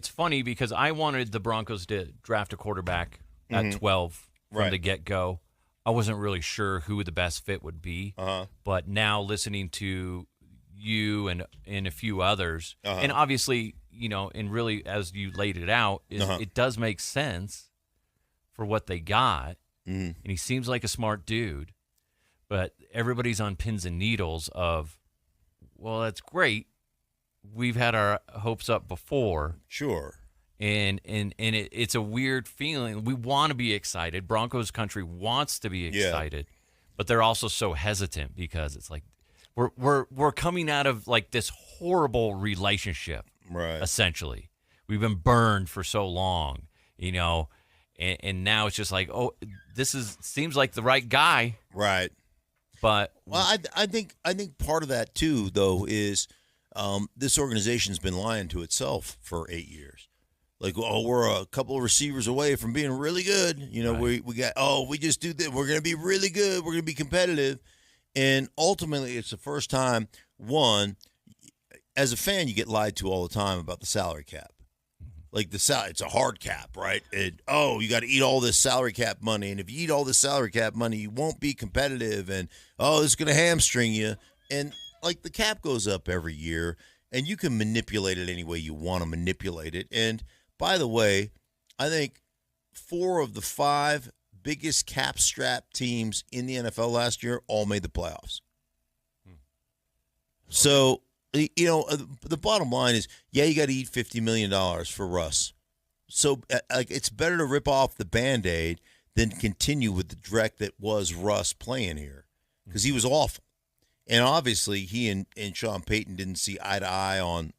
Speaker 1: funny because I wanted the Broncos to draft a quarterback at 12 from the get-go. I wasn't really sure who the best fit would be, but now listening to you and a few others, and obviously, and really as you laid it out, it does make sense for what they got, and he seems like a smart dude, but everybody's on pins and needles of, well, that's great. We've had our hopes up before.
Speaker 2: Sure.
Speaker 1: And it's a weird feeling. We want to be excited. Broncos country wants to be excited, but they're also so hesitant because it's like we're coming out of like this horrible relationship,
Speaker 2: right?
Speaker 1: Essentially, we've been burned for so long, and now it's just like, oh, seems like the right guy,
Speaker 2: right?
Speaker 1: But
Speaker 2: I think part of that too, though, is this organization's been lying to itself for 8 years. Like, oh, we're a couple of receivers away from being really good.
Speaker 1: Right.
Speaker 2: we just do this. We're going to be really good. We're going to be competitive. And ultimately, it's the first time, one, as a fan, you get lied to all the time about the salary cap. Like it's a hard cap, right? You got to eat all this salary cap money. And if you eat all this salary cap money, you won't be competitive. And, it's going to hamstring you. And, like, the cap goes up every year, and you can manipulate it any way you want to manipulate it. And, by the way, I think 4 of the 5 biggest cap strap teams in the NFL last year all made the playoffs. So, the bottom line is, you got to eat $50 million for Russ. So, it's better to rip off the Band-Aid than continue with the dreck that was Russ playing here, because he was awful. And obviously, he and Sean Payton didn't see eye to eye on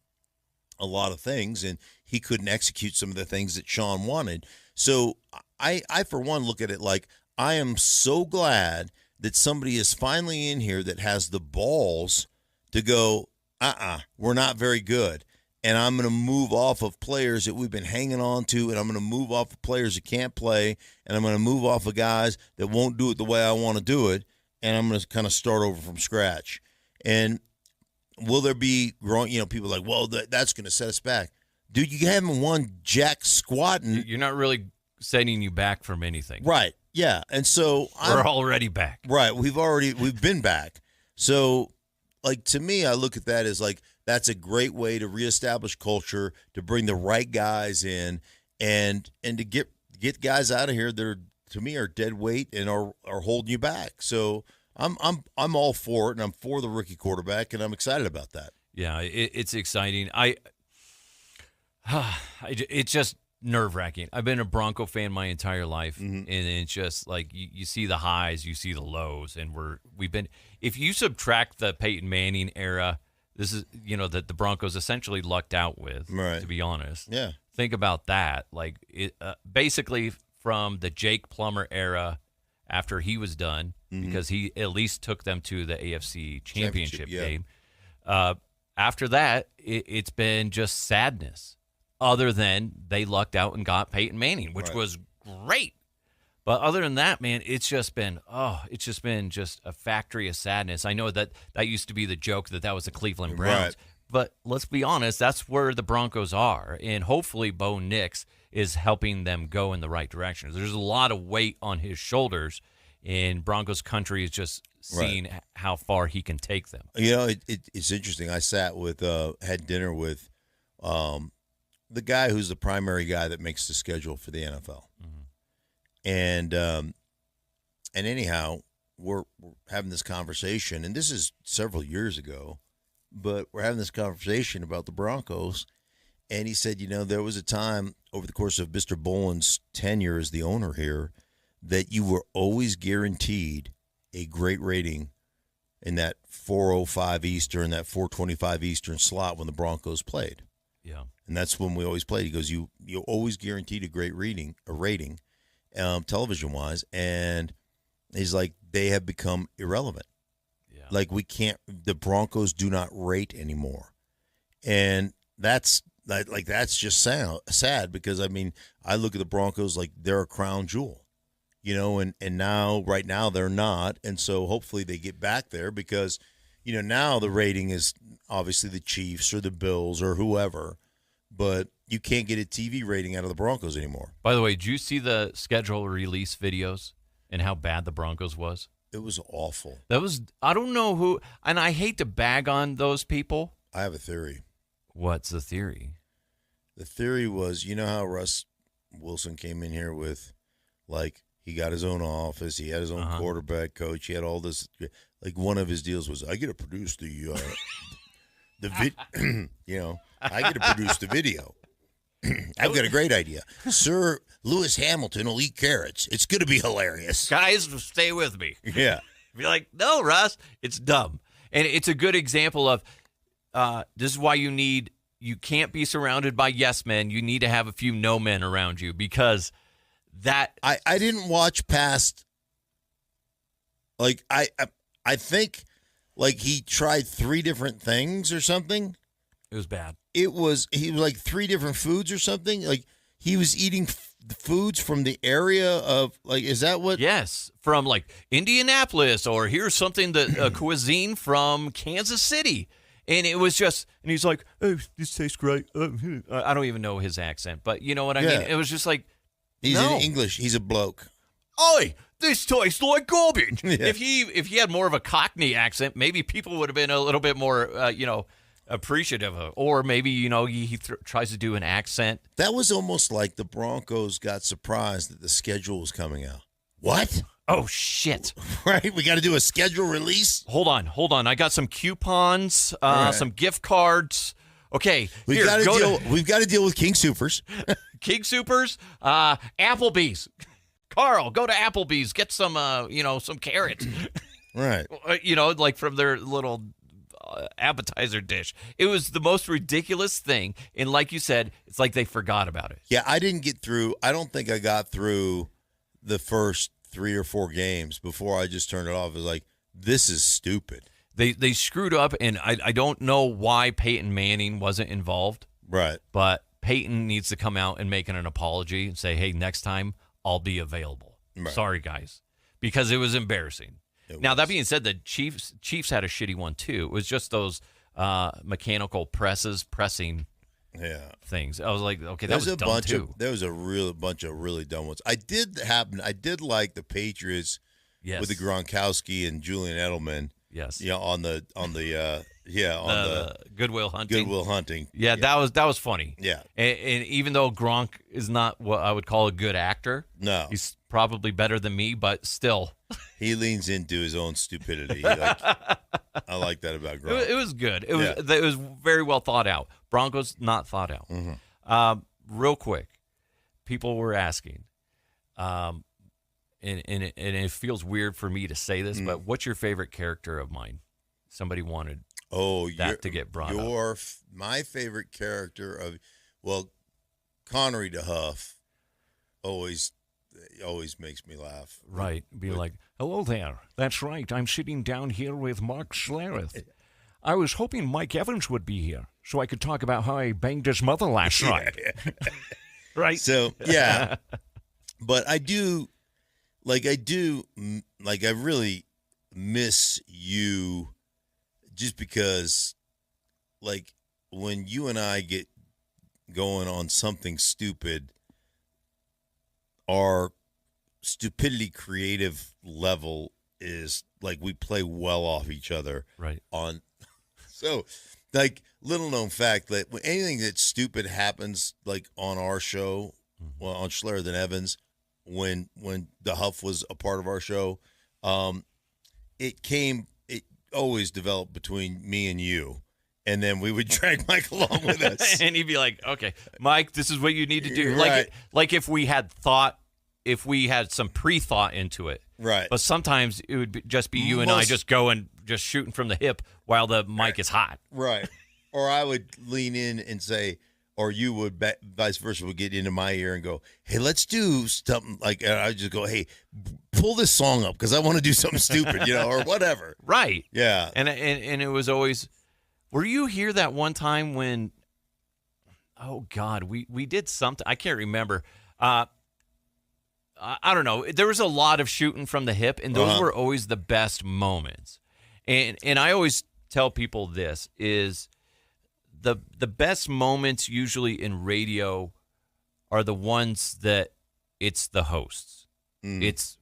Speaker 2: a lot of things, and he couldn't execute some of the things that Sean wanted. So I for one, look at it like, I am so glad that somebody is finally in here that has the balls to go, we're not very good. And I'm going to move off of players that we've been hanging on to, and I'm going to move off of players that can't play, and I'm going to move off of guys that won't do it the way I want to do it, and I'm going to kind of start over from scratch. And will there be growing, people are like, well, that's going to set us back. Dude, you haven't won jack squatting.
Speaker 1: You're not really setting you back from anything.
Speaker 2: Right, yeah. And so
Speaker 1: we're already back.
Speaker 2: Right, we've been back. So, like, to me, I look at that as like, that's a great way to reestablish culture, to bring the right guys in, and to get guys out of here that are, to me, are dead weight and are holding you back. So I'm all for it, and I'm for the rookie quarterback, and I'm excited about that.
Speaker 1: Yeah, it's exciting. It's just nerve-wracking. I've been a Bronco fan my entire life, and it's just like you see the highs, you see the lows, and we've been. If you subtract the Peyton Manning era, this is that the Broncos essentially lucked out with.
Speaker 2: Right.
Speaker 1: To be honest,
Speaker 2: Yeah.
Speaker 1: think about that. Like basically from the Jake Plummer era, after he was done, because he at least took them to the AFC Championship game. After that, it's been just sadness. Other than they lucked out and got Peyton Manning, which was great. But other than that, man, it's just been just a factory of sadness. I know that used to be the joke that was the Cleveland Browns.
Speaker 2: Right.
Speaker 1: But let's be honest, that's where the Broncos are. And hopefully Bo Nix is helping them go in the right direction. There's a lot of weight on his shoulders, and Broncos country is just seeing how far he can take them.
Speaker 2: It's interesting. I had dinner with the guy who's the primary guy that makes the schedule for the NFL. And anyhow, we're having this conversation, and this is several years ago, but we're having this conversation about the Broncos, and he said, there was a time over the course of Mr. Boland's tenure as the owner here that you were always guaranteed a great rating in that 4:05 Eastern, that 4:25 Eastern slot when the Broncos played.
Speaker 1: Yeah.
Speaker 2: And that's when we always played. He goes, you always guaranteed a great rating, television-wise. And he's like, they have become irrelevant.
Speaker 1: Yeah.
Speaker 2: Like, the Broncos do not rate anymore. And that's just sad because, I look at the Broncos like they're a crown jewel, and now, right now, they're not. And so hopefully they get back there because, now the rating is obviously the Chiefs or the Bills or whoever, but you can't get a TV rating out of the Broncos anymore.
Speaker 1: By the way, did you see the schedule release videos and how bad the Broncos was?
Speaker 2: It was awful.
Speaker 1: I don't know who, and I hate to bag on those people.
Speaker 2: I have a theory.
Speaker 1: What's the theory?
Speaker 2: The theory was, how Russ Wilson came in here with, he got his own office, he had his own quarterback coach, he had all this. One of his deals was, I get to produce the I get to produce the video. I've got a great idea. Sir Lewis Hamilton will eat carrots. It's going to be hilarious.
Speaker 1: Guys, stay with me.
Speaker 2: Yeah.
Speaker 1: Be like, no, Russ, it's dumb. And it's a good example of this is why you can't be surrounded by yes men. You need to have a few no men around you because that.
Speaker 2: I didn't watch past, I think, he tried 3 different things or something.
Speaker 1: It was bad.
Speaker 2: He was 3 different foods or something. He was eating foods from the area of, is that what?
Speaker 1: Yes, from Indianapolis, or here's something that cuisine from Kansas City. And it was just, and he's like, oh, this tastes great. I don't even know his accent, but you know what I mean? It was just like,
Speaker 2: he's in English. He's a bloke.
Speaker 1: Oi, this tastes like garbage.
Speaker 2: Yeah.
Speaker 1: If he had more of a Cockney accent, maybe people would have been a little bit more, appreciative of, or maybe, he tries to do an accent.
Speaker 2: That was almost like the Broncos got surprised that the schedule was coming out. What?
Speaker 1: Oh, shit.
Speaker 2: Right? We got to do a schedule release?
Speaker 1: Hold on. I got some coupons, some gift cards. Okay.
Speaker 2: We've got to deal with King Soopers.
Speaker 1: King Soopers, Applebee's. Carl, go to Applebee's, get some, some carrots.
Speaker 2: Right.
Speaker 1: From their little appetizer dish. It was the most ridiculous thing. And like you said, it's like they forgot about it.
Speaker 2: Yeah, I don't think I got through the first 3 or 4 games before I just turned it off. It was like, this is stupid.
Speaker 1: They screwed up, and I don't know why Peyton Manning wasn't involved.
Speaker 2: Right.
Speaker 1: But Peyton needs to come out and make an apology and say, hey, next time I'll be available.
Speaker 2: Right.
Speaker 1: Sorry, guys. Because it was embarrassing. That being said, the Chiefs had a shitty one, too. It was just those mechanical pressing things. I was like, okay, that was dumb, too.
Speaker 2: There was a bunch of really dumb ones. I did like the Patriots with the Gronkowski and Julian Edelman.
Speaker 1: Yes.
Speaker 2: Yeah, on the
Speaker 1: Goodwill Hunting.
Speaker 2: Goodwill Hunting.
Speaker 1: Yeah, that was funny.
Speaker 2: Yeah.
Speaker 1: And even though Gronk is not what I would call a good actor,
Speaker 2: No,
Speaker 1: he's probably better than me, but still,
Speaker 2: he leans into his own stupidity. I like that about Gronk.
Speaker 1: it was good. It was very well thought out. Broncos not thought out.
Speaker 2: Mm-hmm.
Speaker 1: Real quick, people were asking, and it feels weird for me to say this, but what's your favorite character of mine? Somebody wanted that to get brought up.
Speaker 2: My favorite character of, Connery to Huff always makes me laugh.
Speaker 1: Right. Be like, hello there. That's right. I'm sitting down here with Mark Schlereth. I was hoping Mike Evans would be here so I could talk about how I banged his mother last night. Right.
Speaker 2: So, yeah. But I really miss you just because, like, when you and I get going on something stupid, our stupidity creative level is like we play well off each other.
Speaker 1: Right.
Speaker 2: So, like, little known fact that when anything that's stupid happens, like on our show, on Schlereth and Evans, when the Huff was a part of our show, it always developed between me and you. And then we would drag Mike along with us.
Speaker 1: And he'd be like, okay, Mike, this is what you need to do.
Speaker 2: Right.
Speaker 1: Like if we had some pre-thought into it.
Speaker 2: Right.
Speaker 1: But sometimes it would just be you and I just going, just shooting from the hip while the mic is hot.
Speaker 2: Right. Or I would lean in and say, or you would, vice versa, would get into my ear and go, hey, let's do something. Like, and I just go, hey, pull this song up because I want to do something stupid, or whatever.
Speaker 1: Right.
Speaker 2: Yeah.
Speaker 1: And it was always, were you here that one time when, oh God, we did something, I can't remember. I don't know. There was a lot of shooting from the hip, and those were always the best moments. And I always tell people this is the best moments usually in radio are the ones that it's the hosts. It's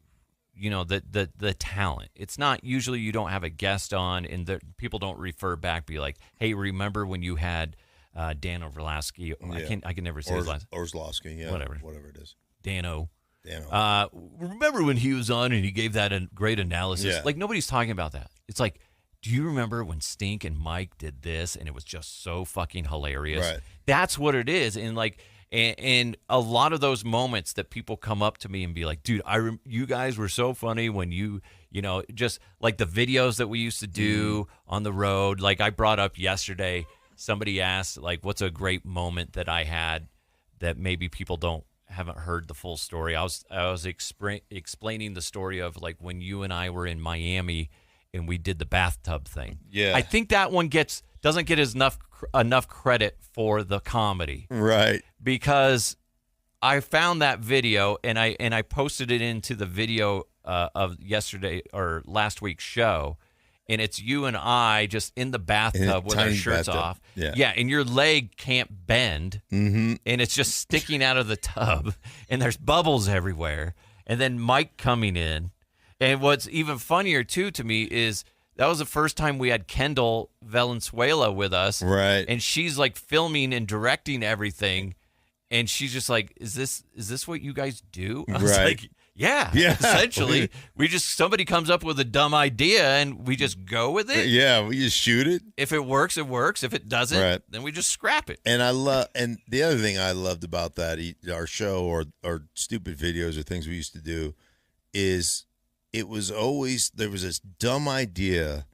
Speaker 1: the talent. It's not usually you don't have a guest on and people don't refer back, be like, hey, remember when you had Dan Orlowski?
Speaker 2: Yeah.
Speaker 1: I can never say his last.
Speaker 2: Orlowski, yeah.
Speaker 1: Whatever
Speaker 2: it is.
Speaker 1: Dano.
Speaker 2: Dano.
Speaker 1: Remember when he was on and he gave that a great analysis?
Speaker 2: Yeah.
Speaker 1: Like, nobody's talking about that. It's like, do you remember when Stink and Mike did this and it was just so fucking hilarious?
Speaker 2: Right.
Speaker 1: That's what it is. And like, and a lot of those moments that people come up to me and be like, dude, you guys were so funny when just like the videos that we used to do on the road. Like I brought up yesterday, somebody asked like, what's a great moment that I had that maybe people haven't heard the full story. I was explaining the story of like when you and I were in Miami and we did the bathtub thing.
Speaker 2: Yeah.
Speaker 1: I think that one doesn't get enough credit for the comedy.
Speaker 2: Right.
Speaker 1: Because I found that video and I posted it into the video of yesterday or last week's show, and it's you and I just in the bathtub with our shirts off. Yeah, and your leg can't bend, and it's just sticking out of the tub, and there's bubbles everywhere. And then Mike coming in. And what's even funnier, too, to me is that was the first time we had Kendall Valenzuela with us.
Speaker 2: Right.
Speaker 1: And she's, like, filming and directing everything. And she's just like, is this what you guys do? I was like, yeah, essentially. Somebody comes up with a dumb idea and we just go with it.
Speaker 2: Yeah, we just shoot it.
Speaker 1: If it works, it works. If it doesn't, then we just scrap it.
Speaker 2: And and the other thing I loved about that, our show or stupid videos or things we used to do is it was always, there was this dumb idea,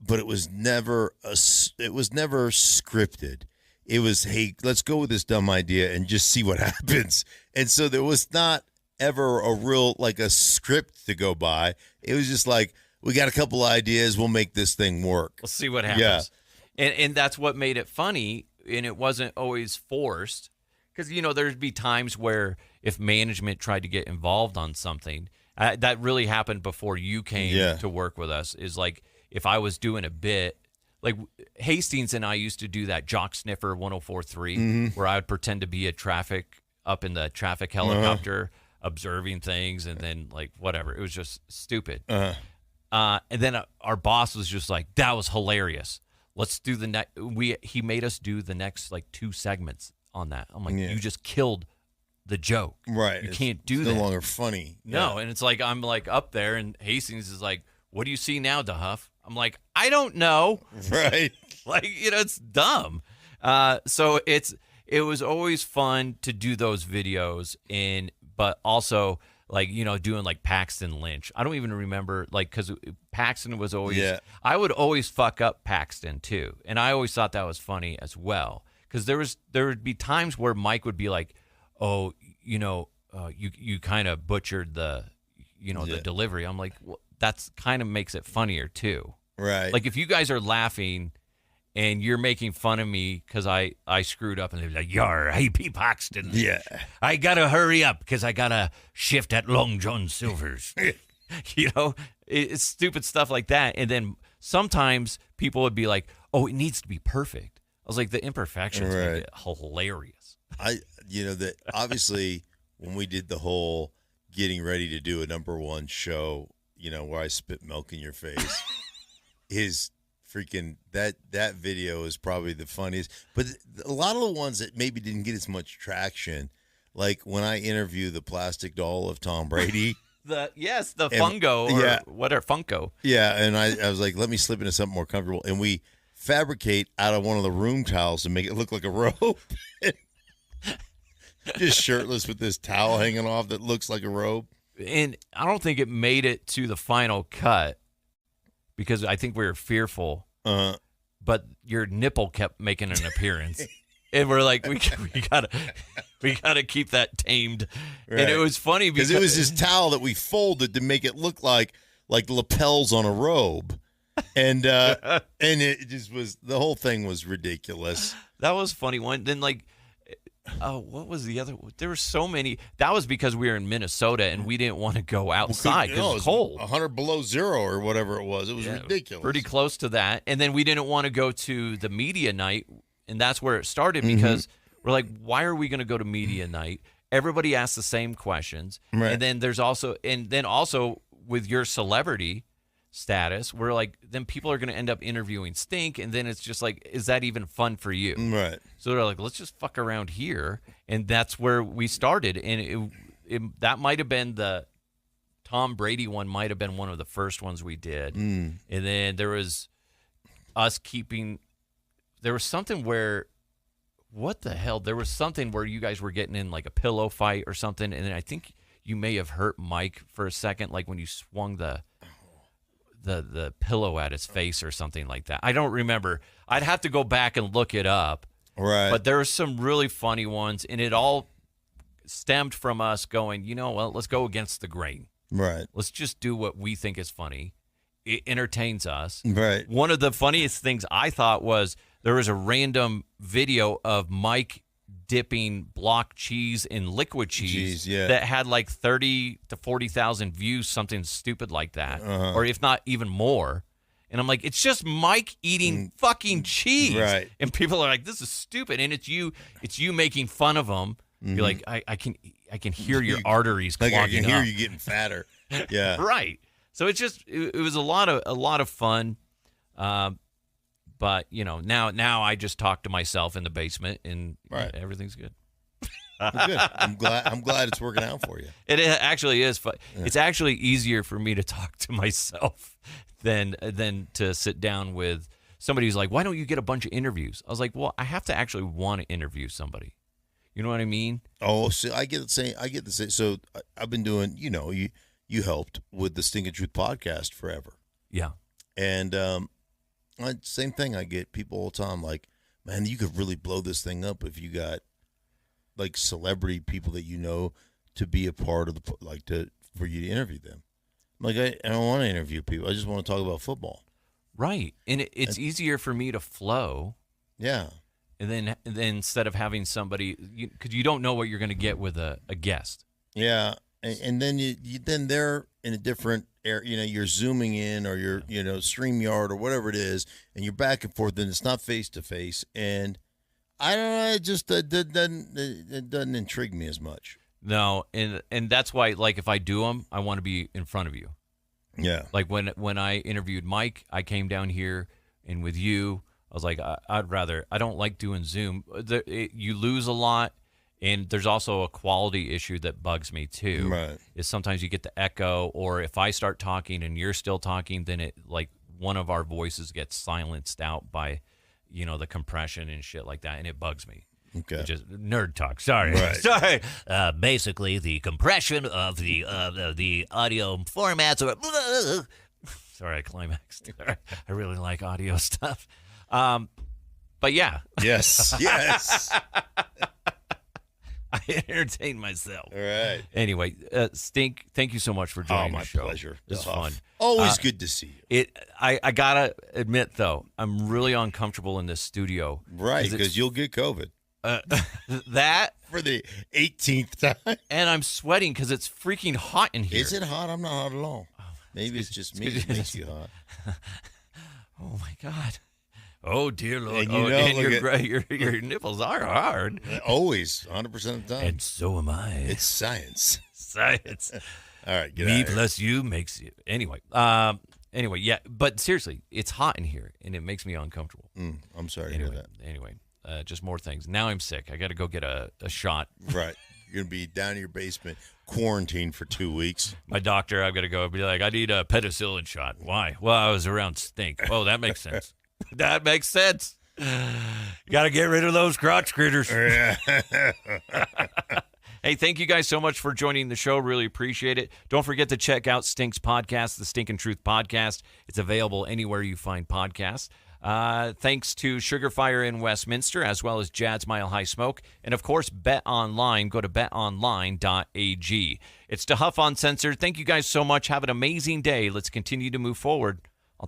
Speaker 2: but it was never scripted. It was, hey, let's go with this dumb idea and just see what happens. And so there was not ever a real, like a script to go by. It was just like, we got a couple ideas, we'll make this thing work.
Speaker 1: We'll see what happens. Yeah. And that's what made it funny, and it wasn't always forced. Because, there'd be times where if management tried to get involved on something, that really happened before you came to work with us, is like if I was doing a bit, like Hastings and I used to do that Jock Sniffer 104.3 where I would pretend to be up in the traffic helicopter observing things and then like whatever. It was just stupid. And then our boss was just like, that was hilarious. Let's do the next. He made us do the next like 2 segments on that. I'm like, you just killed the joke.
Speaker 2: Right.
Speaker 1: You can't do
Speaker 2: it's
Speaker 1: that.
Speaker 2: no longer funny.
Speaker 1: No. And it's like, I'm like up there and Hastings is like, what do you see now, DeHuff? I'm like, I don't know.
Speaker 2: Right.
Speaker 1: Like, it's dumb. So it was always fun to do those videos, but also like, doing like Paxton Lynch. I don't even remember, like, because Paxton was always, I would always fuck up Paxton too. And I always thought that was funny as well. Because there would be times where Mike would be like, oh, you kind of butchered the delivery. I'm like, well, that's kind of makes it funnier too.
Speaker 2: Right.
Speaker 1: Like if you guys are laughing and you're making fun of me because I screwed up and they're like, "Yar, hey, P. Paxton.
Speaker 2: Yeah.
Speaker 1: I got to hurry up because I got to shift at Long John Silver's." It's stupid stuff like that. And then sometimes people would be like, "Oh, it needs to be perfect." I was like, the imperfections make it hilarious.
Speaker 2: That obviously when we did the whole getting ready to do a #1 show, where I spit milk in your face, is freaking that video is probably the funniest. But a lot of the ones that maybe didn't get as much traction, like when I interview the plastic doll of Tom Brady.
Speaker 1: The Funko Funko.
Speaker 2: Yeah, and I was like, let me slip into something more comfortable. And we fabricate out of one of the room towels to make it look like a robe. Just shirtless with this towel hanging off that looks like a robe.
Speaker 1: And I don't think it made it to the final cut because I think we were fearful. But your nipple kept making an appearance. And we're like, we gotta keep that tamed. Right. And it was funny because
Speaker 2: it was this towel that we folded to make it look like lapels on a robe. And it just was, the whole thing was ridiculous.
Speaker 1: That was a funny one. Then what was the other? There were so many. That was because we were in Minnesota and we didn't want to go outside because it was cold.
Speaker 2: 100 below zero or whatever it was. It was ridiculous.
Speaker 1: Pretty close to that. And then we didn't want to go to the media night. And that's where it started because we're like, why are we going to go to media night? Everybody asks the same questions. Right. And then also with your celebrity status, we're like, then people are going to end up interviewing Stink. And then it's just like, is that even fun for you?
Speaker 2: Right.
Speaker 1: So they're like, let's just fuck around here. And that's where we started. And that might have been the Tom Brady one, might have been one of the first ones we did. And then there was us keeping. There was something where, what the hell? There was something where you guys were getting in like a pillow fight or something, and then I think you may have hurt Mike for a second, like when you swung the pillow at his face or something like that. I don't remember. I'd have to go back and look it up.
Speaker 2: Right.
Speaker 1: But there were some really funny ones, and it all stemmed from us going, let's go against the grain.
Speaker 2: Right.
Speaker 1: Let's just do what we think is funny. It entertains us.
Speaker 2: Right.
Speaker 1: One of the funniest things I thought was there was a random video of Mike dipping block cheese in liquid cheese that had like 30 to 40,000 views, something stupid like that, or if not even more. And I'm like, it's just Mike eating fucking cheese.
Speaker 2: Right.
Speaker 1: And people are like, this is stupid. And it's you making fun of him. You're like, I can hear your arteries clogging up.
Speaker 2: I can hear you getting fatter. Yeah.
Speaker 1: Right. So it's just it was a lot of fun, but now I just talk to myself in the basement and everything's good.
Speaker 2: Good. I'm glad it's working out for you.
Speaker 1: It actually is fun. Yeah. It's actually easier for me to talk to myself than to sit down with somebody who's like, why don't you get a bunch of interviews? I was like, well, I have to actually want to interview somebody. You know what I mean?
Speaker 2: Oh, so I get the same. So I've been doing. You helped with the Stinking Truth podcast forever.
Speaker 1: Yeah.
Speaker 2: And same thing. I get people all the time like, man, you could really blow this thing up if you got like celebrity people that to be a part of for you to interview them. I'm like, I don't want to interview people. I just want to talk about football.
Speaker 1: Right. And it's easier for me to flow.
Speaker 2: Yeah.
Speaker 1: And then instead of having somebody, because you don't know what you're going to get with a guest.
Speaker 2: Yeah. And then then they're in a different area. You're zooming in or you're StreamYard or whatever it is, and you're back and forth. Then it's not face to face, and I don't know. It just it doesn't intrigue me as much.
Speaker 1: No, and that's why, like, if I do them, I want to be in front of you.
Speaker 2: Yeah.
Speaker 1: Like when I interviewed Mike, I came down here, and with you, I was like, I don't like doing Zoom. You lose a lot, and there's also a quality issue that bugs me too.
Speaker 2: Right.
Speaker 1: Is sometimes you get the echo, or if I start talking and you're still talking, then it like one of our voices gets silenced out by, the compression and shit like that, and it bugs me.
Speaker 2: Okay.
Speaker 1: Just nerd talk. Sorry.
Speaker 2: Right.
Speaker 1: Sorry. Basically, the compression of the audio formats. Sorry, I climaxed. I really like audio stuff. But yeah.
Speaker 2: Yes. Yes.
Speaker 1: I entertain myself.
Speaker 2: All right.
Speaker 1: Anyway, Stink, thank you so much for joining
Speaker 2: my
Speaker 1: the show.
Speaker 2: pleasure.
Speaker 1: It was
Speaker 2: Tough.
Speaker 1: fun.
Speaker 2: Always good to see you.
Speaker 1: I gotta admit though, I'm really uncomfortable in this studio.
Speaker 2: Right, because you'll get COVID.
Speaker 1: That
Speaker 2: For the 18th time.
Speaker 1: and I'm sweating because it's freaking hot in here.
Speaker 2: Is it hot? I'm not hot at all. Maybe it's just me that makes you hot.
Speaker 1: Oh my God. Oh dear Lord.
Speaker 2: And
Speaker 1: Your nipples are hard.
Speaker 2: Always, 100% of the time.
Speaker 1: And so am I.
Speaker 2: It's science.
Speaker 1: Science.
Speaker 2: All right, get
Speaker 1: Me
Speaker 2: out of here.
Speaker 1: plus you makes you. Anyway, yeah. But seriously, it's hot in here, and it makes me uncomfortable.
Speaker 2: I'm sorry to
Speaker 1: Anyway,
Speaker 2: hear that.
Speaker 1: just more things. Now I'm sick. I got to go get a shot.
Speaker 2: Right. You're going to be down in your basement, quarantined for 2 weeks.
Speaker 1: My doctor, I've got to go be like, I need a penicillin shot. Why? Well, I was around Stink. Oh, that makes sense. That makes sense. You got to get rid of those crotch critters. Hey, thank you guys so much for joining the show. Really appreciate it. Don't forget to check out Stink's podcast, the Stink and Truth Podcast. It's available anywhere you find podcasts. Thanks to Sugar Fire in Westminster, as well as Jad's Mile High Smoke, and of course, Bet Online. Go to betonline.ag. It's DeHuff Uncensored. Thank you guys so much. Have an amazing day. Let's continue to move forward.